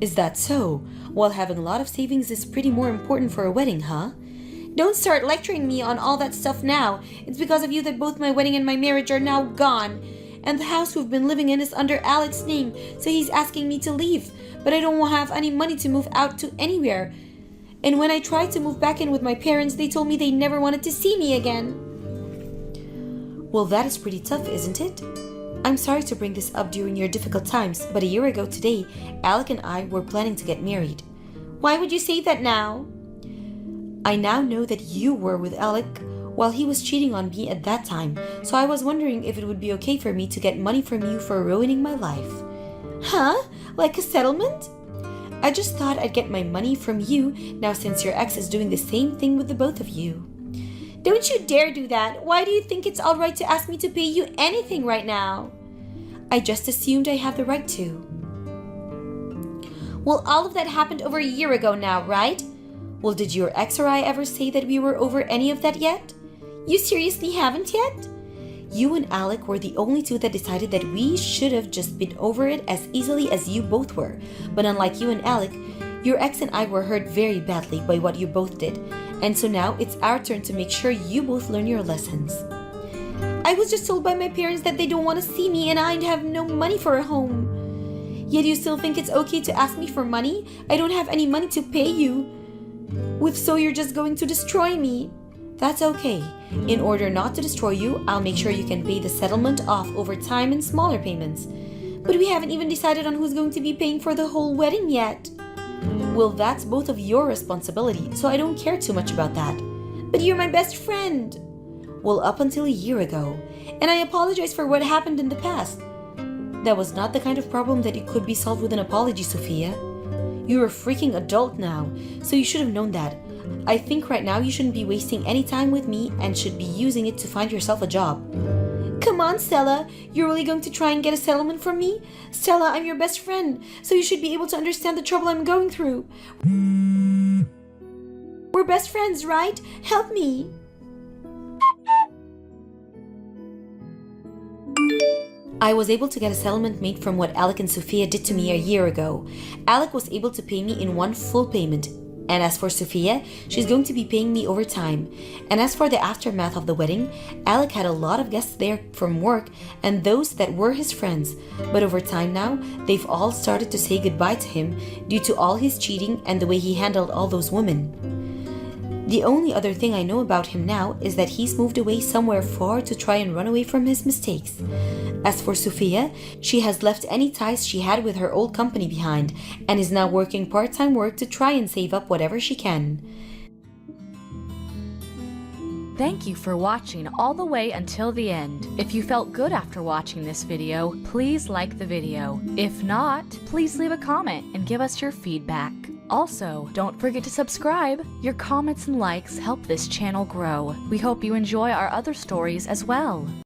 Speaker 7: Is that so? Well, having a lot of savings is pretty more important for a wedding, huh? Don't start lecturing me on all that stuff now. It's because of you that both my wedding and my marriage are now gone. And the house we've been living in is under Alec's name, so he's asking me to leave. But I don't have any money to move out to anywhere. And when I tried to move back in with my parents, they told me they never wanted to see me again. Well, that is pretty tough, isn't it? I'm sorry to bring this up during your difficult times, but a year ago today, Alec and I were planning to get married. Why would you say that now? I now know that you were with Alec while he was cheating on me at that time, so I was wondering if it would be okay for me to get money from you for ruining my life. Huh? Like a settlement? I just thought I'd get my money from you now since your ex is doing the same thing with the both of you. Don't you dare do that. Why do you think it's alright to ask me to pay you anything right now? I just assumed I have the right to. Well, all of that happened over a year ago now, right? Well, did your ex or I ever say that we were over any of that yet? You seriously haven't yet? You and Alec were the only two that decided that we should have just been over it as easily as you both were. But unlike you and Alec, your ex and I were hurt very badly by what you both did. And so now it's our turn to make sure you both learn your lessons. I was just told by my parents that they don't want to see me and I have no money for a home. Yet you still think it's okay to ask me for money? I don't have any money to pay you with, so you're just going to destroy me. That's okay. In order not to destroy you, I'll make sure you can pay the settlement off over time in smaller payments. But we haven't even decided on who's going to be paying for the whole wedding yet. Well, that's both of your responsibility, so I don't care too much about that. But you're my best friend. Well, up until a year ago. And I apologize for what happened in the past. That was not the kind of problem that it could be solved with an apology, Sophia. You're a freaking adult now, so you should have known that. I think right now you shouldn't be wasting any time with me and should be using it to find yourself a job. Come on, Stella. You're really going to try and get a settlement from me? Stella, I'm your best friend, so you should be able to understand the trouble I'm going through. We're best friends, right? Help me. I was able to get a settlement made from what Alec and Sophia did to me a year ago. Alec was able to pay me in one full payment. And as for Sophia, she's going to be paying me over time. And as for the aftermath of the wedding, Alec had a lot of guests there from work and those that were his friends. But over time now, they've all started to say goodbye to him due to all his cheating and the way he handled all those women. The only other thing I know about him now is that he's moved away somewhere far to try and run away from his mistakes. As for Sophia, she has left any ties she had with her old company behind and is now working part-time work to try and save up whatever she can.
Speaker 9: Thank you for watching all the way until the end. If you felt good after watching this video, please like the video. If not, please leave a comment and give us your feedback. Also, don't forget to subscribe. Your comments and likes help this channel grow. We hope you enjoy our other stories as well.